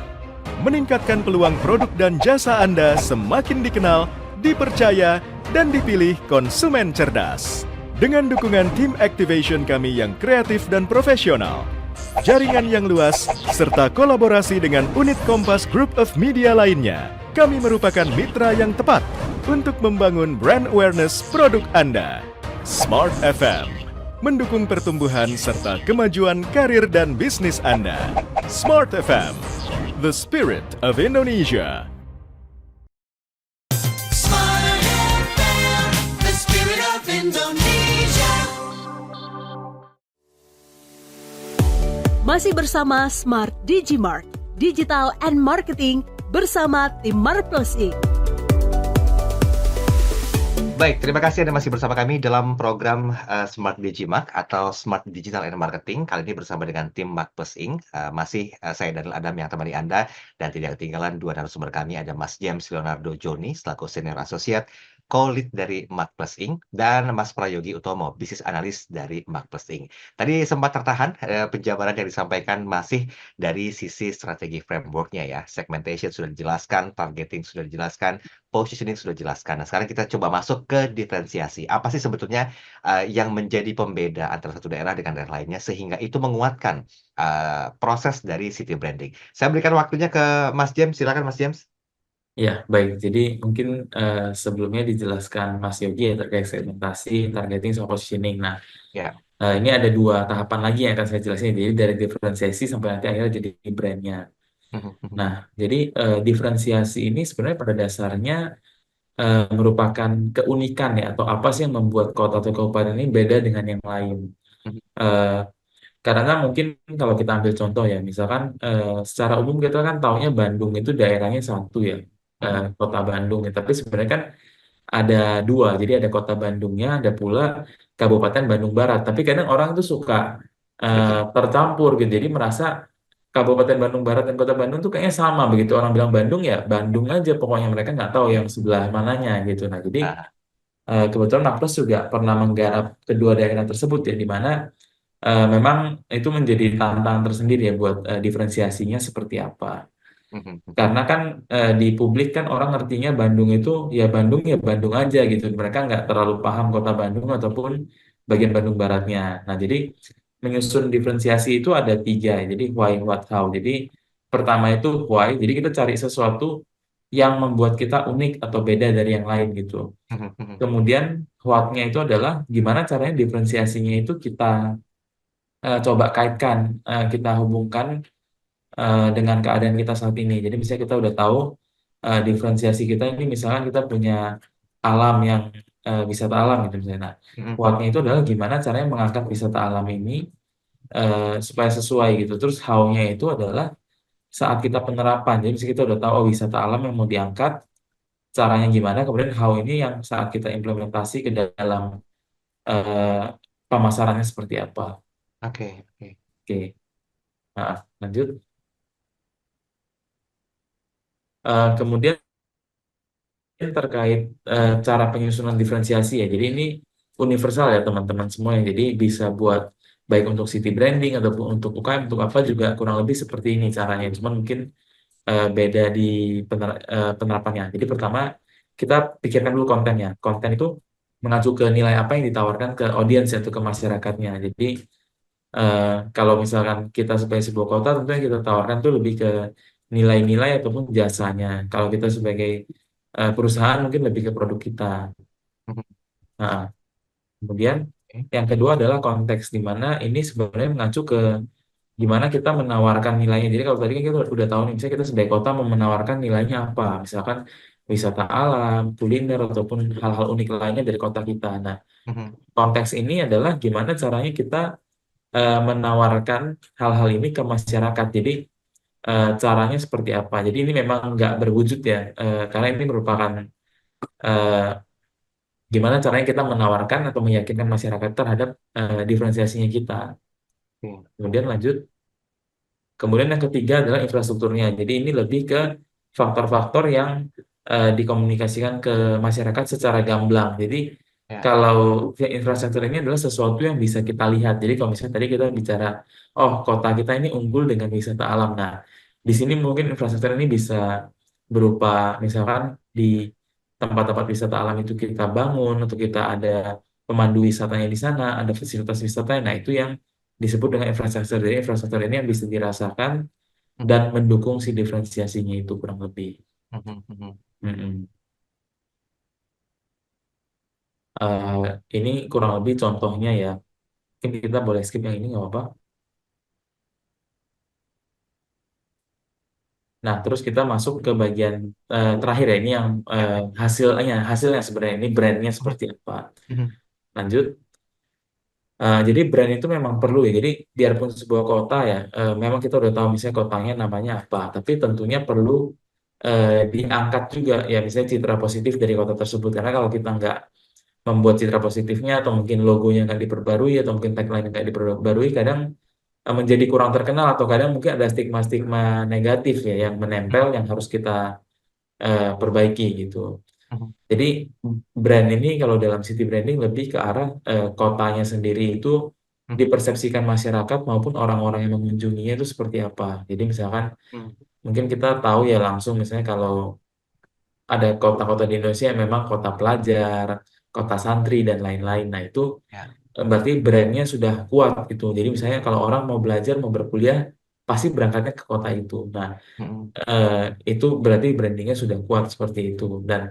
S5: Meningkatkan peluang produk dan jasa Anda semakin dikenal, dipercaya, dan dipilih konsumen cerdas. Dengan dukungan tim activation kami yang kreatif dan profesional, jaringan yang luas, serta kolaborasi dengan unit Kompas Group of Media lainnya, kami merupakan mitra yang tepat untuk membangun brand awareness produk Anda. Smart FM mendukung pertumbuhan serta kemajuan karir dan bisnis Anda. Smart FM, the spirit of Indonesia.
S6: Smart FM, the spirit of Indonesia.
S1: Masih bersama Smart Digimart, Digital and Marketing bersama tim Marplus Inc.
S2: Baik, terima kasih Anda masih bersama kami dalam program Smart Digimark atau Smart Digital and Marketing. Kali ini bersama dengan tim Marplus Inc. Masih saya Daniel Adam yang temani Anda, dan tidak ketinggalan dua narasumber kami, ada Mas James Leonardo Joni selaku Senior Associate Co-Lead dari Marplus Inc. dan Mas Prayogi Utomo, Business Analyst dari Marplus Inc. Tadi sempat tertahan penjabaran yang disampaikan masih dari sisi strategi framework-nya ya. Segmentation sudah dijelaskan, targeting sudah dijelaskan, positioning sudah dijelaskan. Nah, sekarang kita coba masuk ke diferensiasi. Apa sih sebetulnya yang menjadi pembeda antara satu daerah dengan daerah lainnya sehingga itu menguatkan proses dari city branding. Saya berikan waktunya ke Mas James. Silakan Mas James.
S3: Ya, baik. Jadi mungkin sebelumnya dijelaskan Mas Yogi ya terkait segmentasi, targeting, sama positioning. Nah,
S2: Ya.
S3: ini ada dua tahapan lagi yang akan saya jelasin. Jadi dari diferensiasi sampai nanti akhirnya jadi brandnya. Nah, jadi diferensiasi ini sebenarnya pada dasarnya merupakan keunikan ya, atau apa sih yang membuat kota atau kabupaten ini beda dengan yang lain. Eh, Karena mungkin kalau kita ambil contoh ya, misalkan secara umum kita kan taunya Bandung itu daerahnya satu ya, kota Bandung ya. Tapi sebenarnya kan ada dua, jadi ada kota Bandungnya, ada pula Kabupaten Bandung Barat. Tapi kadang orang tuh suka tercampur gitu, jadi merasa Kabupaten Bandung Barat dan Kota Bandung tuh kayaknya sama, begitu orang bilang Bandung ya Bandung aja, pokoknya mereka nggak tahu yang sebelah mananya gitu. Nah, jadi kebetulan Marplus juga pernah menggarap kedua daerah tersebut ya, di mana memang itu menjadi tantangan tersendiri ya buat diferensiasinya seperti apa. Karena kan di publik kan orang ngertinya Bandung itu ya Bandung aja gitu. Mereka nggak terlalu paham kota Bandung ataupun bagian Bandung Baratnya. Nah, jadi menyusun diferensiasi itu ada tiga ya. Jadi why, what, how. Jadi pertama itu why. Jadi kita cari sesuatu yang membuat kita unik atau beda dari yang lain gitu. Kemudian what-nya itu adalah gimana caranya diferensiasinya itu kita coba kaitkan, kita hubungkan dengan keadaan kita saat ini. Jadi misalnya kita udah tahu diferensiasi kita ini, misalkan kita punya alam yang wisata alam gitu misalnya. Nah, what-nya itu adalah gimana caranya mengangkat wisata alam ini supaya sesuai gitu. Terus how-nya itu adalah saat kita penerapan. Jadi misalnya kita udah tahu wisata alam yang mau diangkat, caranya gimana. Kemudian how ini yang saat kita implementasi ke dalam pemasarannya seperti apa.
S2: Oke.
S3: Oke. Nah, lanjut. Kemudian terkait cara penyusunan diferensiasi ya. Jadi ini universal ya teman-teman semua ya. Jadi bisa buat baik untuk city branding ataupun untuk UKM, untuk apa juga kurang lebih seperti ini caranya. Cuman mungkin beda di penerapannya. Jadi pertama kita pikirkan dulu kontennya. Konten itu mengacu ke nilai apa yang ditawarkan ke audiens atau ke masyarakatnya. Jadi kalau misalkan kita sebagai sebuah kota, tentunya kita tawarkan tuh lebih ke nilai-nilai ataupun jasanya. Kalau kita sebagai perusahaan mungkin lebih ke produk kita. Nah, kemudian yang kedua adalah konteks, di mana ini sebenarnya mengacu ke gimana kita menawarkan nilainya. Jadi kalau tadi kan kita udah tahu nih, misalnya kita sebagai kota mau menawarkan nilainya apa, misalkan wisata alam, kuliner, ataupun hal-hal unik lainnya dari kota kita. Nah, konteks ini adalah gimana caranya kita menawarkan hal-hal ini ke masyarakat. Jadi caranya seperti apa. Jadi ini memang nggak berwujud ya, karena ini merupakan gimana caranya kita menawarkan atau meyakinkan masyarakat terhadap diferensiasinya kita. Kemudian lanjut. Kemudian yang ketiga adalah infrastrukturnya. Jadi ini lebih ke faktor-faktor yang dikomunikasikan ke masyarakat secara gamblang. Jadi kalau infrastruktur ini adalah sesuatu yang bisa kita lihat. Jadi kalau misalnya tadi kita bicara, oh kota kita ini unggul dengan wisata alam. Nah, di sini mungkin infrastruktur ini bisa berupa misalkan di tempat-tempat wisata alam itu kita bangun, atau kita ada pemandu wisatanya di sana, ada fasilitas wisatanya. Nah, itu yang disebut dengan infrastruktur. Jadi infrastruktur ini yang bisa dirasakan dan mendukung si diferensiasinya itu kurang lebih. Ini kurang lebih contohnya ya. Mungkin kita boleh skip yang ini nggak apa-apa. Nah, terus kita masuk ke bagian terakhir ya. Ini yang hasilnya sebenarnya ini brandnya seperti apa.
S2: Mhm.
S3: Lanjut. Jadi brand itu memang perlu ya. Jadi biarpun sebuah kota ya, memang kita udah tahu misalnya kotanya namanya apa, tapi tentunya perlu diangkat juga ya misalnya citra positif dari kota tersebut. Karena kalau kita nggak membuat citra positifnya atau mungkin logonya nggak diperbarui atau mungkin tagline nggak diperbarui, kadang menjadi kurang terkenal atau kadang mungkin ada stigma-stigma negatif ya yang menempel yang harus kita perbaiki gitu.
S2: Mhm.
S3: Jadi brand ini kalau dalam city branding lebih ke arah kotanya sendiri itu
S2: Mhm.
S3: dipersepsikan masyarakat maupun orang-orang yang mengunjunginya itu seperti apa. Jadi misalkan
S2: Mhm.
S3: mungkin kita tahu ya langsung misalnya kalau ada kota-kota di Indonesia yang memang kota pelajar, kota santri dan lain-lain. Nah itu
S2: Ya.
S3: berarti brandnya sudah kuat gitu. Jadi misalnya kalau orang mau belajar, mau berkuliah, pasti berangkatnya ke kota itu. Nah
S2: Mhm.
S3: eh, itu berarti brandingnya sudah kuat seperti itu. Dan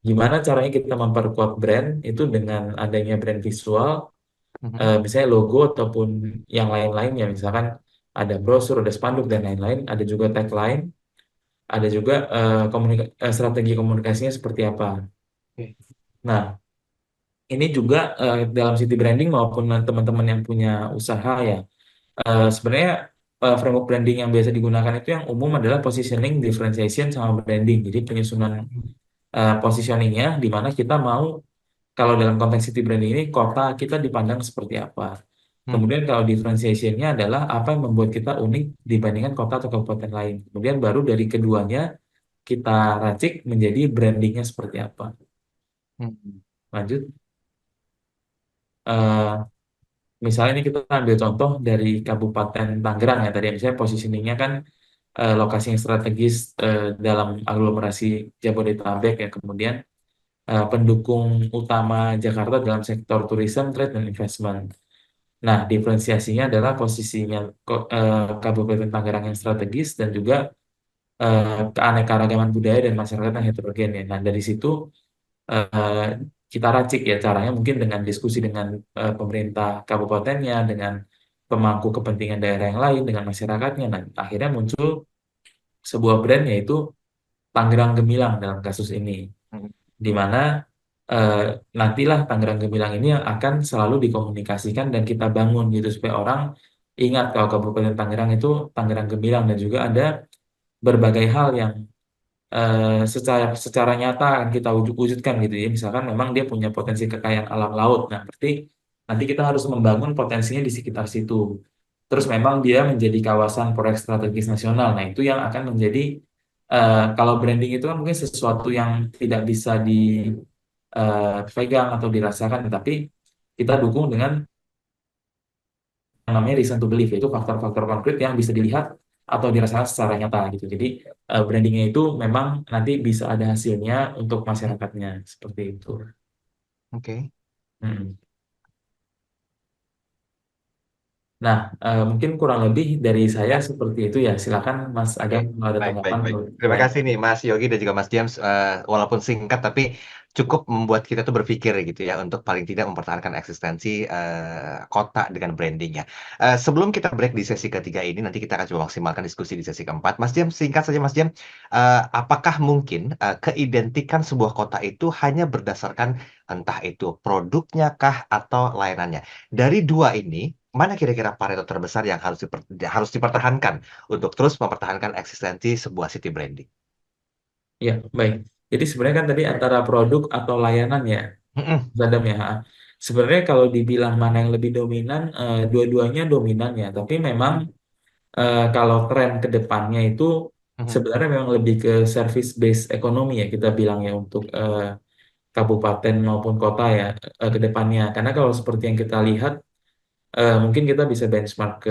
S3: gimana caranya kita memperkuat brand itu dengan adanya brand visual,
S2: Mhm.
S3: misalnya logo ataupun yang lain-lainnya, misalkan ada brosur, ada spanduk dan lain-lain, ada juga tagline, ada juga strategi komunikasinya seperti apa.
S2: Oke.
S3: Nah, ini juga dalam city branding maupun teman-teman yang punya usaha ya, sebenarnya framework branding yang biasa digunakan itu yang umum adalah positioning, differentiation, sama branding. Jadi penyusunan positioningnya di mana kita mau kalau dalam konteks city branding ini kota kita dipandang seperti apa.
S2: Mhm.
S3: Kemudian kalau differentiation-nya adalah apa yang membuat kita unik dibandingkan kota atau kabupaten lain. Kemudian baru dari keduanya kita racik menjadi brandingnya seperti apa.
S2: Mhm.
S3: Lanjut, eh, misalnya ini kita ambil contoh dari Kabupaten Tangerang ya tadi misalnya positioningnya kan lokasi yang strategis dalam aglomerasi Jabodetabek ya. Kemudian pendukung utama Jakarta dalam sektor tourism, trade, dan investment. Nah, diferensiasinya adalah posisinya Kabupaten Tangerang yang strategis dan juga keanekaragaman budaya dan masyarakat yang heterogen ya. Nah, dari situ eh, kita racik ya caranya mungkin dengan diskusi dengan pemerintah kabupatennya, dengan pemangku kepentingan daerah yang lain, dengan masyarakatnya. Nah, akhirnya muncul sebuah brand yaitu Tangerang Gemilang dalam kasus ini,
S2: Mhm.
S3: di mana eh, nantilah Tangerang Gemilang ini yang akan selalu dikomunikasikan dan kita bangun gitu supaya orang ingat kalau Kabupaten Tangerang itu Tangerang Gemilang dan juga ada berbagai hal yang secara secara nyata akan kita wujudkan gitu ya. Misalkan memang dia punya potensi kekayaan alam laut. Nah, berarti nanti kita harus membangun potensinya di sekitar situ. Terus memang dia menjadi kawasan proyek strategis nasional. Nah, itu yang akan menjadi kalau branding itu kan mungkin sesuatu yang tidak bisa dipegang atau dirasakan, tapi kita dukung dengan yang namanya reason to believe, yaitu faktor-faktor konkret yang bisa dilihat atau dirasakan secara nyata gitu. Jadi brandingnya itu memang nanti bisa ada hasilnya untuk masyarakatnya seperti itu.
S2: Oke.
S3: Hmm. Nah, mungkin kurang lebih dari saya seperti itu ya. Silakan Mas
S2: Oke,
S3: Adam kalau ada
S2: baik, baik,
S3: tanggapan.
S2: baik.
S3: Kalau
S2: Terima
S3: lain.
S2: kasih nih Mas Yogi dan juga Mas James. Walaupun singkat tapi cukup membuat kita tuh berpikir gitu ya untuk paling tidak mempertahankan eksistensi kota dengan brandingnya. Sebelum kita break di sesi ketiga ini, nanti kita akan coba maksimalkan diskusi di sesi keempat. Mas James, singkat saja Mas James. Apakah mungkin keidentikan sebuah kota itu hanya berdasarkan entah itu produknya kah atau layanannya? Dari dua ini, mana kira-kira Pareto terbesar yang harus dipertahankan untuk terus mempertahankan eksistensi sebuah city branding?
S3: Ya, baik. Jadi sebenarnya kan tadi antara produk atau layanan ya,
S2: Mhm.
S3: Mas Adam ya. Sebenarnya kalau dibilang mana yang lebih dominan, dua-duanya dominan ya. Tapi memang kalau tren ke depannya itu
S2: Mhm.
S3: sebenarnya memang lebih ke service based ekonomi ya kita bilang ya untuk kabupaten maupun kota ya ke depannya. Karena kalau seperti yang kita lihat mungkin kita bisa benchmark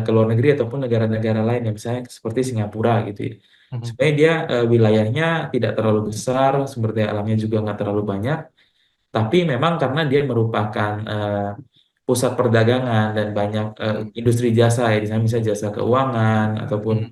S3: ke luar negeri ataupun negara-negara lain ya misalnya seperti Singapura gitu ya.
S2: Mhm.
S3: Sebenarnya dia wilayahnya tidak terlalu besar, sumber daya alamnya juga nggak terlalu banyak, tapi memang karena dia merupakan pusat perdagangan dan banyak
S2: Mhm.
S3: industri jasa ya, di sana misalnya jasa keuangan ataupun
S2: Mhm.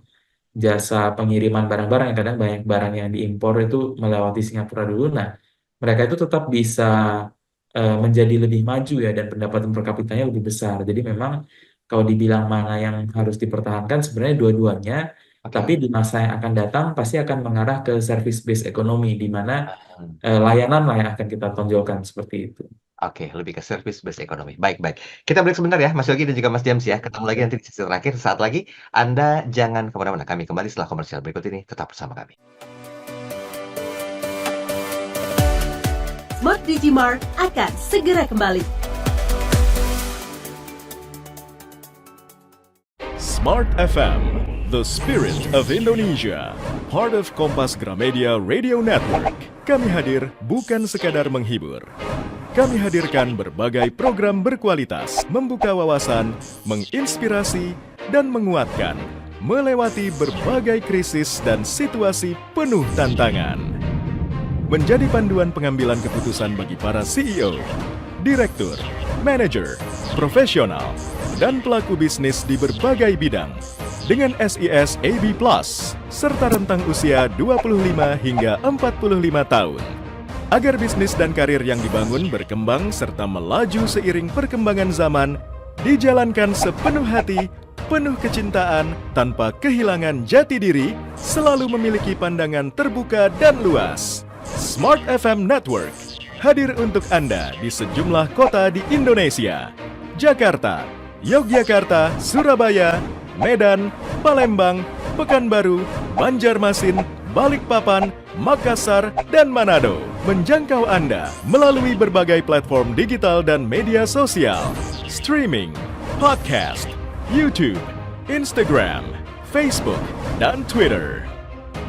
S3: jasa pengiriman barang-barang yang kadang banyak barang yang diimpor itu melewati Singapura dulu. Nah, mereka itu tetap bisa menjadi lebih maju ya, dan pendapatan per kapitanya lebih besar. Jadi memang kalau dibilang mana yang harus dipertahankan, sebenarnya dua-duanya,
S2: Oke.
S3: tapi di masa yang akan datang pasti akan mengarah ke service based economy, di mana layanan lah yang akan kita tonjolkan seperti itu.
S2: Oke, lebih ke service based economy. Baik, baik. Kita break sebentar ya, Mas Yogi dan juga Mas James ya. Ketemu lagi nanti di sesi terakhir saat lagi. Anda jangan kemana-mana. Kami kembali setelah komersial berikut ini. Tetap bersama kami.
S1: Smart Digimart akan segera kembali.
S5: Smart FM, the spirit of Indonesia, part of Kompas Gramedia Radio Network. Kami hadir bukan sekadar menghibur. Kami hadirkan berbagai program berkualitas, membuka wawasan, menginspirasi, dan menguatkan, melewati berbagai krisis dan situasi penuh tantangan. Menjadi panduan pengambilan keputusan bagi para CEO, direktur, manajer, profesional, dan pelaku bisnis di berbagai bidang dengan SIS AB+, serta rentang usia 25 hingga 45 tahun. Agar bisnis dan karir yang dibangun berkembang serta melaju seiring perkembangan zaman, dijalankan sepenuh hati, penuh kecintaan, tanpa kehilangan jati diri, selalu memiliki pandangan terbuka dan luas. Smart FM Network hadir untuk Anda di sejumlah kota di Indonesia: Jakarta, Yogyakarta, Surabaya, Medan, Palembang, Pekanbaru, Banjarmasin, Balikpapan, Makassar, dan Manado. Menjangkau Anda melalui berbagai platform digital dan media sosial, streaming, podcast, YouTube, Instagram, Facebook, dan Twitter.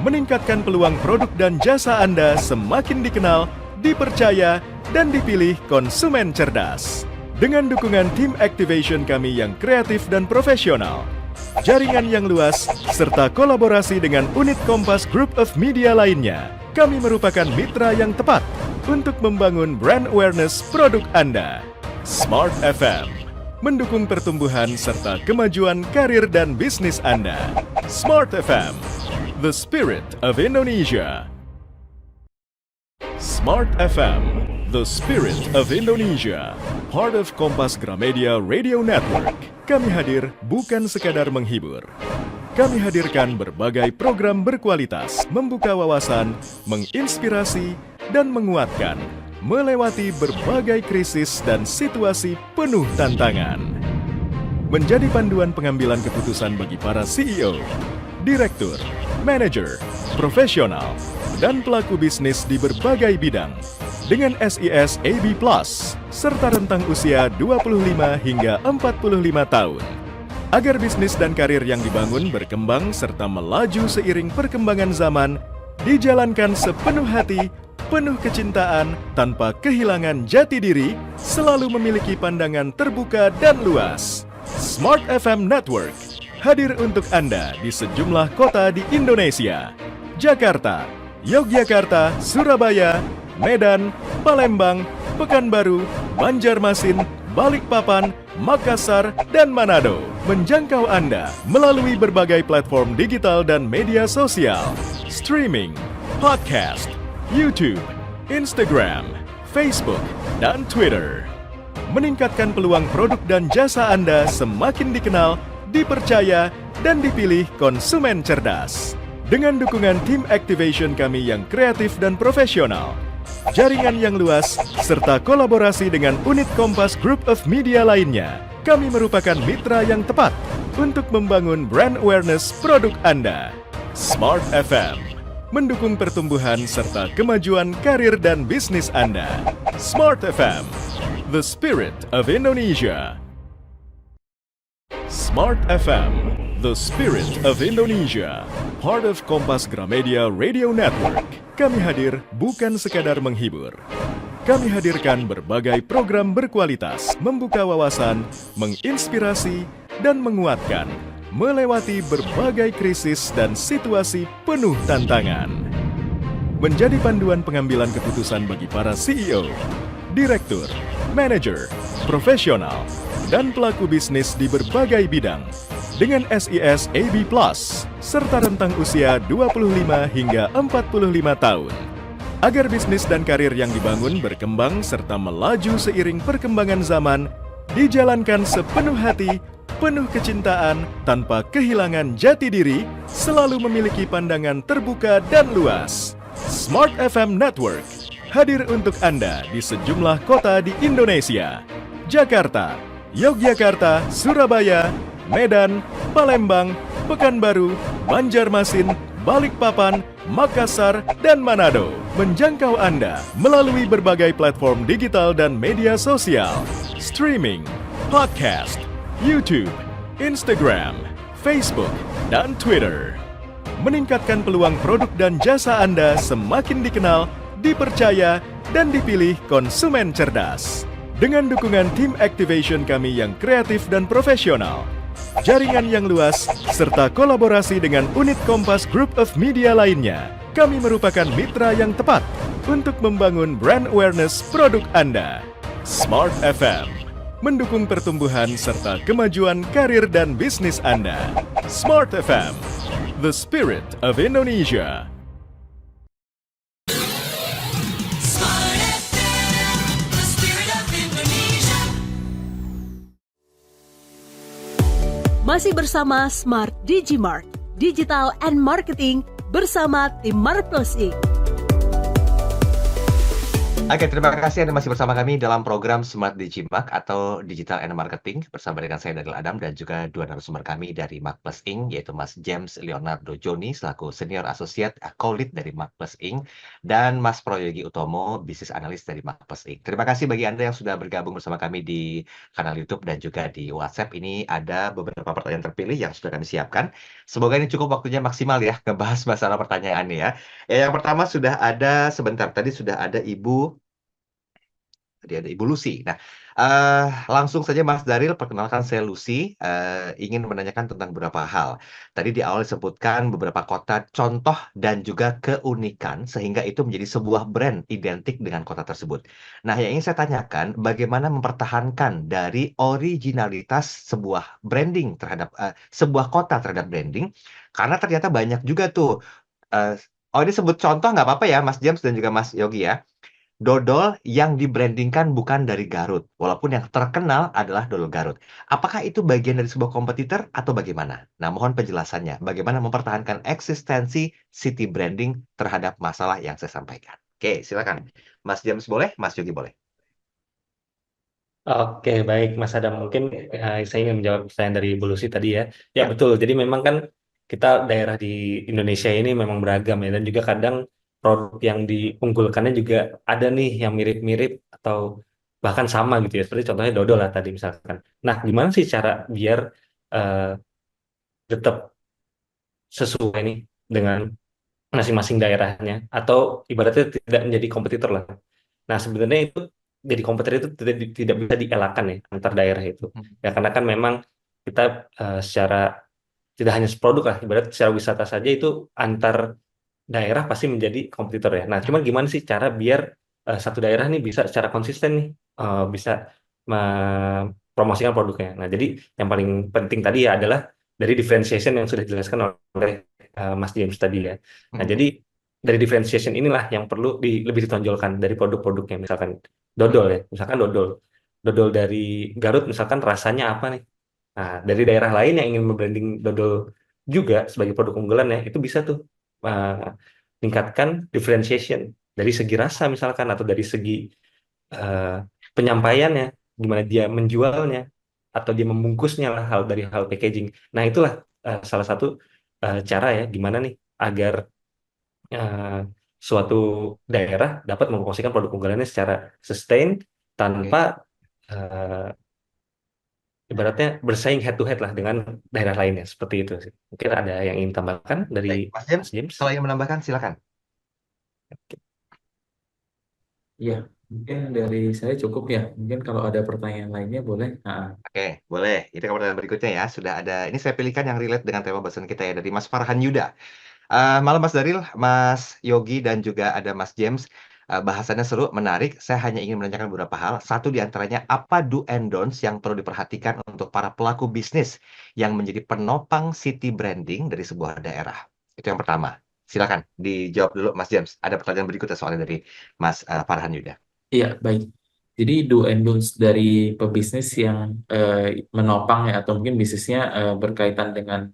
S5: Meningkatkan peluang produk dan jasa Anda semakin dikenal, dipercaya, dan dipilih konsumen cerdas. Dengan dukungan tim activation kami yang kreatif dan profesional, jaringan yang luas, serta kolaborasi dengan unit Kompas Group of Media lainnya, kami merupakan mitra yang tepat untuk membangun brand awareness produk Anda. Smart FM mendukung pertumbuhan serta kemajuan karir dan bisnis Anda. Smart FM, the spirit of Indonesia. Smart FM, the spirit of Indonesia, part of Kompas Gramedia Radio Network. Kami hadir bukan sekadar menghibur. Kami hadirkan berbagai program berkualitas, membuka wawasan, menginspirasi, dan menguatkan, melewati berbagai krisis dan situasi penuh tantangan. Menjadi panduan pengambilan keputusan bagi para CEO, direktur, manajer, profesional, dan pelaku bisnis di berbagai bidang dengan SIS AB+, serta rentang usia 25 hingga 45 tahun. Agar bisnis dan karir yang dibangun berkembang serta melaju seiring perkembangan zaman, dijalankan sepenuh hati, penuh kecintaan, tanpa kehilangan jati diri, selalu memiliki pandangan terbuka dan luas. Smart FM Network hadir untuk Anda di sejumlah kota di Indonesia: Jakarta, Yogyakarta, Surabaya, Medan, Palembang, Pekanbaru, Banjarmasin, Balikpapan, Makassar, dan Manado. Menjangkau Anda melalui berbagai platform digital dan media sosial, streaming, podcast, YouTube, Instagram, Facebook, dan Twitter. Meningkatkan peluang produk dan jasa Anda semakin dikenal, dipercaya, dan dipilih konsumen cerdas. Dengan dukungan tim activation kami yang kreatif dan profesional, jaringan yang luas, serta kolaborasi dengan unit Kompas Group of Media lainnya, kami merupakan mitra yang tepat untuk membangun brand awareness produk Anda. Smart FM mendukung pertumbuhan serta kemajuan karir dan bisnis Anda. Smart FM, the spirit of Indonesia. Smart FM, the spirit of Indonesia, part of Kompas Gramedia Radio Network. Kami hadir bukan sekadar menghibur. Kami hadirkan berbagai program berkualitas, membuka wawasan, menginspirasi, dan menguatkan, melewati berbagai krisis dan situasi penuh tantangan. Menjadi panduan pengambilan keputusan bagi para CEO, direktur, manajer, profesional, dan pelaku bisnis di berbagai bidang dengan SIS AB+, serta rentang usia 25 hingga 45 tahun. Agar bisnis dan karir yang dibangun berkembang serta melaju seiring perkembangan zaman, dijalankan sepenuh hati, penuh kecintaan, tanpa kehilangan jati diri, selalu memiliki pandangan terbuka dan luas. Smart FM Network hadir untuk Anda di sejumlah kota di Indonesia. Jakarta, Yogyakarta, Surabaya, Medan, Palembang, Pekanbaru, Banjarmasin, Balikpapan, Makassar, dan Manado. Menjangkau Anda melalui berbagai platform digital dan media sosial, streaming, podcast, YouTube, Instagram, Facebook, dan Twitter. Meningkatkan peluang produk dan jasa Anda semakin dikenal, dipercaya, dan dipilih konsumen cerdas. Dengan dukungan tim activation kami yang kreatif dan profesional, jaringan yang luas, serta kolaborasi dengan unit Kompas Group of Media lainnya, kami merupakan mitra yang tepat untuk membangun brand awareness produk Anda. Smart FM mendukung pertumbuhan serta kemajuan karir dan bisnis Anda. Smart FM, the spirit of Indonesia.
S6: Smart FM, the spirit of Indonesia.
S1: Masih bersama Smart Digimart, Digital and Marketing bersama tim Marples Inc.
S2: Oke, terima kasih Anda masih bersama kami dalam program Smart Digimark atau Digital and Marketing bersama dengan saya Daniel Adam dan juga dua narasumber kami dari Marples Inc. yaitu Mas James Leonardo Joni selaku Senior Associate Co-Lead dari Marples Inc. dan Mas Proyogi Utomo, Business Analyst dari Marples Inc. Terima kasih bagi Anda yang sudah bergabung bersama kami di kanal YouTube dan juga di WhatsApp. Ini ada beberapa pertanyaan terpilih yang sudah kami siapkan. Semoga ini cukup waktunya maksimal ya ngebahas masalah pertanyaannya ya. Yang pertama sudah ada sebentar tadi sudah ada Ibu Lucy. Nah, langsung saja Mas Daril, perkenalkan saya Lucy, ingin menanyakan tentang beberapa hal. Tadi di awal disebutkan beberapa kota contoh dan juga keunikan sehingga itu menjadi sebuah brand identik dengan kota tersebut. Nah, yang ingin saya tanyakan, bagaimana mempertahankan dari originalitas sebuah branding terhadap sebuah kota terhadap branding, karena ternyata banyak juga tuh. Ini sebut contoh nggak apa-apa ya, Mas James dan juga Mas Yogi ya. Dodol yang dibrandingkan bukan dari Garut, walaupun yang terkenal adalah dodol Garut. Apakah itu bagian dari sebuah kompetitor atau bagaimana? Nah, mohon penjelasannya. Bagaimana mempertahankan eksistensi city branding terhadap masalah yang saya sampaikan. Oke, silakan. Mas James boleh, Mas Yogi boleh.
S4: Oke, baik Mas Adam. Mungkin saya ingin menjawab pertanyaan dari Bu Lucy tadi ya. Ya
S2: Ya.
S4: betul. Jadi memang kan kita daerah di Indonesia ini memang beragam ya, dan juga kadang produk yang diunggulkannya juga ada nih yang mirip-mirip atau bahkan sama gitu ya. Seperti contohnya dodol lah tadi misalkan. Nah, gimana sih cara biar tetap sesuai nih dengan masing-masing daerahnya, atau ibaratnya tidak menjadi kompetitor lah. Nah, sebenarnya itu jadi kompetitor itu tidak bisa dielakkan ya antar daerah itu. Ya karena kan memang kita secara tidak hanya produk lah, ibarat secara wisata saja itu antar daerah pasti menjadi kompetitor ya. Nah, cuman gimana sih cara biar satu daerah nih bisa secara konsisten nih bisa mempromosikan produknya. Nah, jadi yang paling penting tadi ya adalah dari differentiation yang sudah dijelaskan oleh Mas James tadi ya. Nah, jadi dari differentiation inilah yang perlu lebih ditonjolkan dari produk-produknya. Misalkan dodol ya, misalkan dodol dari Garut misalkan rasanya apa nih? Nah, dari daerah lain yang ingin membranding dodol juga sebagai produk unggulan ya, itu bisa tuh tingkatkan differentiation dari segi rasa misalkan, atau dari segi penyampaiannya, gimana dia menjualnya, atau dia membungkusnya lah, dari hal packaging. Nah, itulah salah satu cara ya, gimana nih agar suatu daerah dapat mempromosikan produk unggulannya secara sustain tanpa ibaratnya bersaing head to head lah dengan daerah lainnya, seperti itu sih. Mungkin ada yang ingin tambahkan dari
S2: Baik, Mas James,
S4: Mas James?
S2: kalau ingin menambahkan silakan.
S3: Iya, mungkin dari saya cukup ya. Mungkin kalau ada pertanyaan lainnya boleh.
S2: Oke, boleh. Itu pertanyaan berikutnya ya. Sudah ada. Ini saya pilihkan yang relate dengan tema bahasan kita ya dari Mas Farhan Yuda. Malam Mas Daril, Mas Yogi dan juga ada Mas James. Bahasannya seru, menarik. Saya hanya ingin menanyakan beberapa hal. Satu di antaranya, apa do and don'ts yang perlu diperhatikan untuk para pelaku bisnis yang menjadi penopang city branding dari sebuah daerah? Itu yang pertama. Silakan dijawab dulu Mas James. Ada pertanyaan berikutnya soalnya dari Mas Farhan Yuda.
S3: Iya, baik. Jadi do and don'ts dari pebisnis yang menopang ya atau mungkin bisnisnya berkaitan dengan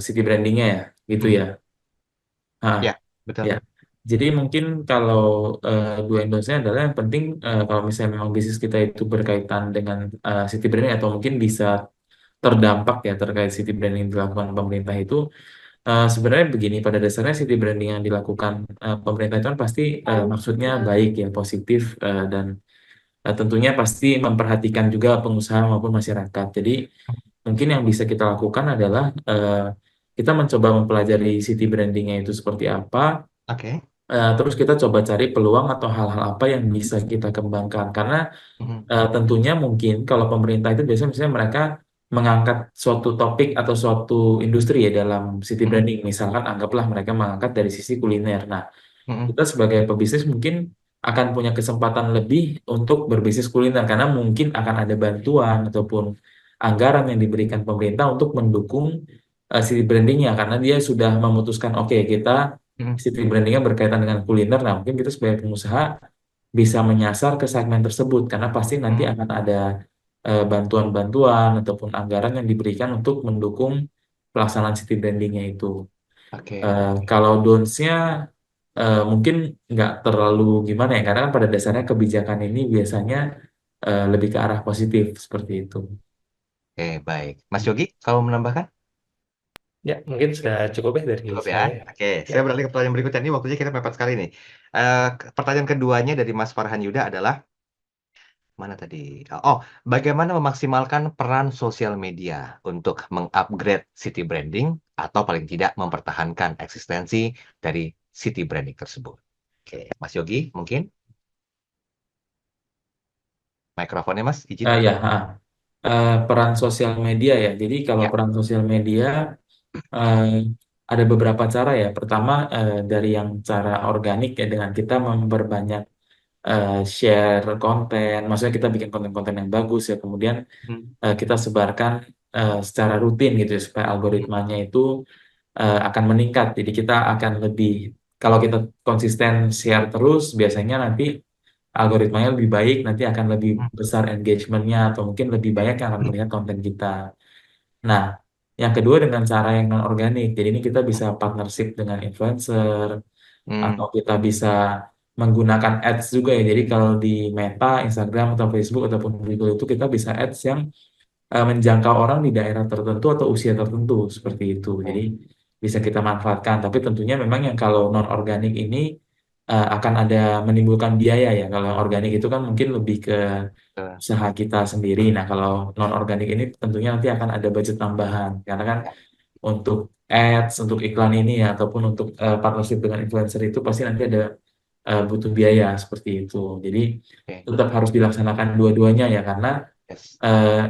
S3: city brandingnya ya, gitu ya. Ah,
S2: Ya, betul.
S3: ya. Jadi mungkin kalau do and don'ts-nya adalah yang penting kalau misalnya memang bisnis kita itu berkaitan dengan city branding atau mungkin bisa terdampak ya terkait city branding yang dilakukan pemerintah itu sebenarnya begini, pada dasarnya city branding yang dilakukan pemerintah itu kan pasti maksudnya baik ya, positif dan tentunya pasti memperhatikan juga pengusaha maupun masyarakat. Jadi mungkin yang bisa kita lakukan adalah kita mencoba mempelajari city brandingnya itu seperti apa,
S2: Oke.
S3: terus kita coba cari peluang atau hal-hal apa yang bisa kita kembangkan. Karena
S2: Mhm.
S3: tentunya mungkin kalau pemerintah itu biasanya misalnya mereka mengangkat suatu topik atau suatu industri ya dalam city
S2: Mhm.
S3: branding. Misalkan anggaplah mereka mengangkat dari sisi kuliner. Nah,
S2: Mhm.
S3: kita sebagai pebisnis mungkin akan punya kesempatan lebih untuk berbisnis kuliner karena mungkin akan ada bantuan ataupun anggaran yang diberikan pemerintah untuk mendukung city brandingnya karena dia sudah memutuskan oke kita
S2: Mhm.
S3: city brandingnya berkaitan dengan kuliner. Nah, mungkin kita sebagai pengusaha bisa menyasar ke segmen tersebut karena pasti nanti
S2: Mhm.
S3: akan ada bantuan-bantuan ataupun anggaran yang diberikan untuk mendukung pelaksanaan city brandingnya itu.
S2: Oke.
S3: Kalau don'ts-nya mungkin nggak terlalu gimana ya, karena kan pada dasarnya kebijakan ini biasanya lebih ke arah positif seperti itu.
S2: Oke, baik. Mas Yogi, kalau menambahkan?
S4: Ya, mungkin sudah cukup ya dari
S2: Cukup ya.
S4: saya.
S2: Oke,
S4: Ya.
S2: saya beralih ke pertanyaan berikutnya. Ini waktunya kita mepet sekali nih. Pertanyaan keduanya dari Mas Farhan Yuda adalah, mana tadi? Oh, bagaimana memaksimalkan peran sosial media untuk mengupgrade city branding atau paling tidak mempertahankan eksistensi dari city branding tersebut? Oke, Mas Yogi, mungkin mikrofonnya Mas, izin.
S3: Ya, peran sosial media ya. Jadi kalau
S2: Ya.
S3: peran sosial media eh, ada beberapa cara ya. Pertama dari yang cara organik ya dengan kita memperbanyak share konten. Maksudnya kita bikin konten-konten yang bagus ya. Kemudian
S2: Hmm.
S3: kita sebarkan secara rutin gitu ya, supaya algoritmanya itu akan meningkat. Jadi kita akan lebih, kalau kita konsisten share terus, biasanya nanti algoritmanya lebih baik, nanti akan lebih
S2: Hmm.
S3: besar engagementnya atau mungkin lebih banyak yang akan melihat konten kita. Nah, yang kedua dengan cara yang non organik. Jadi ini kita bisa partnership dengan influencer
S2: Hmm.
S3: atau kita bisa menggunakan ads juga ya. Jadi kalau di Meta, Instagram atau Facebook ataupun Google itu kita bisa ads yang menjangkau orang di daerah tertentu atau usia tertentu seperti itu. Jadi bisa kita manfaatkan. Tapi tentunya memang yang kalau non organik ini akan ada menimbulkan biaya ya. Kalau yang organik itu kan mungkin lebih ke
S2: Betul.
S3: usaha kita sendiri. Nah, kalau non organik ini tentunya nanti akan ada budget tambahan karena kan untuk ads, untuk iklan ini ya ataupun untuk partnership dengan influencer itu pasti nanti ada butuh biaya seperti itu. Jadi
S2: Oke.
S3: tetap harus dilaksanakan dua-duanya ya karena
S2: Yes.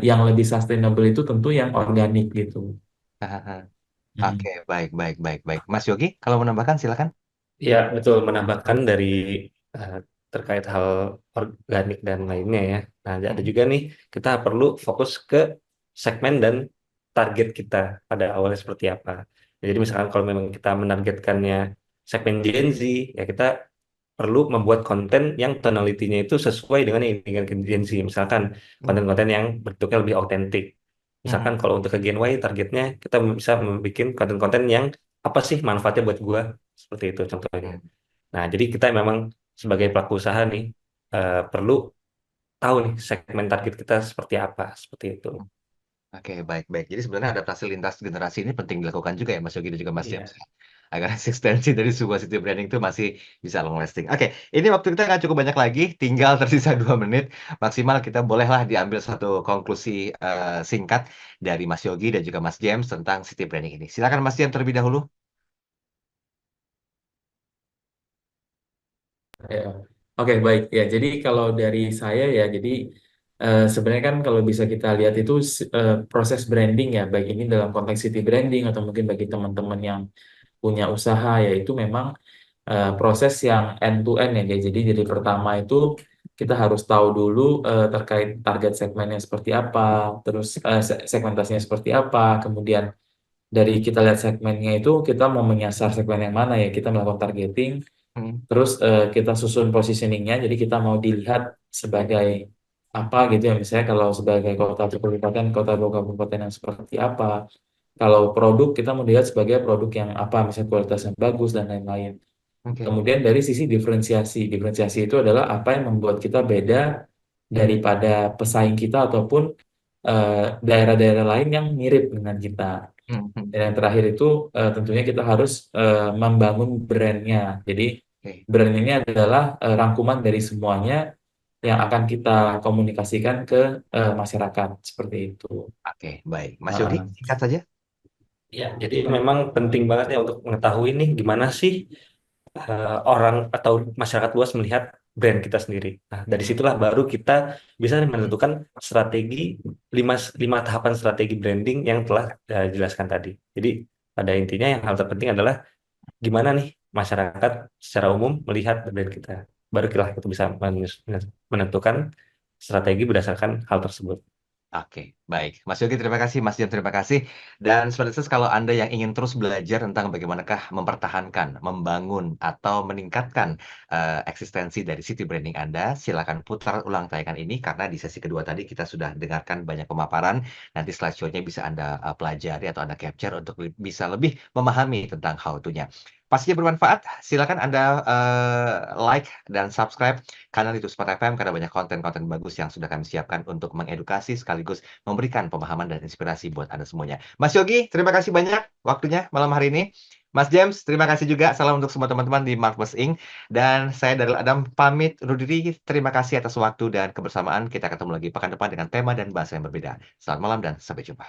S3: yang lebih sustainable itu tentu yang organik gitu.
S2: Hahaha.
S3: Hmm.
S2: Oke, baik, baik, baik, baik. Mas Yogi, kalau menambahkan silakan.
S4: Ya, betul. Menambahkan dari eh, terkait hal organik dan lainnya ya. Nah, ada
S2: Hmm.
S4: juga nih, kita perlu fokus ke segmen dan target kita pada awalnya seperti apa. Jadi misalkan kalau memang kita menargetkannya segmen Gen Z, ya kita perlu membuat konten yang tonalitinya itu sesuai dengan yang diinginkan Gen Z. Misalkan
S2: Hmm.
S4: konten-konten yang bentuknya lebih autentik.
S2: Hmm.
S4: Misalkan kalau untuk ke Gen Y, targetnya kita bisa membuat konten-konten yang apa sih manfaatnya buat gua, seperti itu contohnya.
S2: Hmm.
S4: Nah, jadi kita memang sebagai pelaku usaha nih perlu tahu nih segmen target kita seperti apa, seperti itu.
S2: Oke, baik, baik. Jadi sebenarnya adaptasi lintas generasi ini penting dilakukan juga ya Mas Yogi dan juga Mas James
S4: Iya.
S2: ya. Agar eksistensi dari sebuah city branding itu masih bisa long lasting. Oke, ini waktu kita nggak cukup banyak lagi, tinggal tersisa 2 menit. Maksimal kita bolehlah diambil satu konklusi singkat dari Mas Yogi dan juga Mas James tentang city branding ini. Silakan Mas James terlebih dahulu.
S3: Ya. Oke, baik ya. Jadi kalau dari saya ya, jadi sebenarnya kan kalau bisa kita lihat itu proses branding ya, baik ini dalam konteks city branding atau mungkin bagi teman-teman yang punya usaha ya itu memang proses yang end to end ya. Jadi dari pertama itu kita harus tahu dulu terkait target segmennya seperti apa, terus segmentasinya seperti apa, kemudian dari kita lihat segmennya itu kita mau menyasar segmen yang mana ya, kita melakukan targeting, terus kita susun positioningnya, jadi kita mau dilihat sebagai apa gitu ya, misalnya kalau sebagai kota atau kabupaten yang seperti apa, kalau produk kita mau dilihat sebagai produk yang apa, misalnya kualitas yang bagus dan lain-lain.
S2: Oke.
S3: Kemudian dari sisi diferensiasi itu adalah apa yang membuat kita beda daripada pesaing kita ataupun daerah-daerah lain yang mirip dengan kita. Dan yang terakhir itu tentunya kita harus membangun brandnya. Jadi
S2: Oke.
S3: brand ini adalah rangkuman dari semuanya yang akan kita komunikasikan ke masyarakat seperti itu.
S2: Oke, baik. Mas Yogi,
S3: Heeh.
S2: singkat saja.
S4: Ya, jadi memang penting banget ya untuk mengetahui nih gimana sih orang atau masyarakat luas melihat brand kita sendiri. Nah, dari situlah baru kita bisa menentukan strategi 5 tahapan strategi branding yang telah dijelaskan tadi. Jadi pada intinya yang hal terpenting adalah gimana nih masyarakat secara umum melihat brand kita. Baru kita bisa menentukan strategi berdasarkan hal tersebut.
S2: Oke, baik. Mas Yogi, terima kasih. Mas Jan, terima kasih. Dan Sobat Listeners, kalau Anda yang ingin terus belajar tentang bagaimanakah mempertahankan, membangun, atau meningkatkan eksistensi dari city branding Anda, silakan putar ulang tayangan ini, karena di sesi kedua tadi kita sudah dengarkan banyak pemaparan. Nanti slideshow-nya bisa Anda pelajari atau Anda capture untuk bisa lebih memahami tentang how to-nya. Pastinya bermanfaat. Silakan Anda like dan subscribe kanal YouTube Smart FM, karena banyak konten-konten bagus yang sudah kami siapkan untuk mengedukasi sekaligus memberikan pemahaman dan inspirasi buat Anda semuanya. Mas Yogi, terima kasih banyak waktunya malam hari ini. Mas James, terima kasih juga. Salam untuk semua teman-teman di Marketplace Inc. Dan saya Daryl Adam pamit undur diri. Terima kasih atas waktu dan kebersamaan. Kita ketemu lagi pekan depan dengan tema dan bahasa yang berbeda. Selamat malam dan sampai jumpa.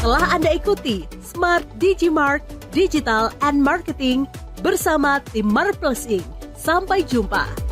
S1: Telah Anda ikuti Smart Digimart Digital and Marketing bersama tim Marketplace Inc. Sampai jumpa.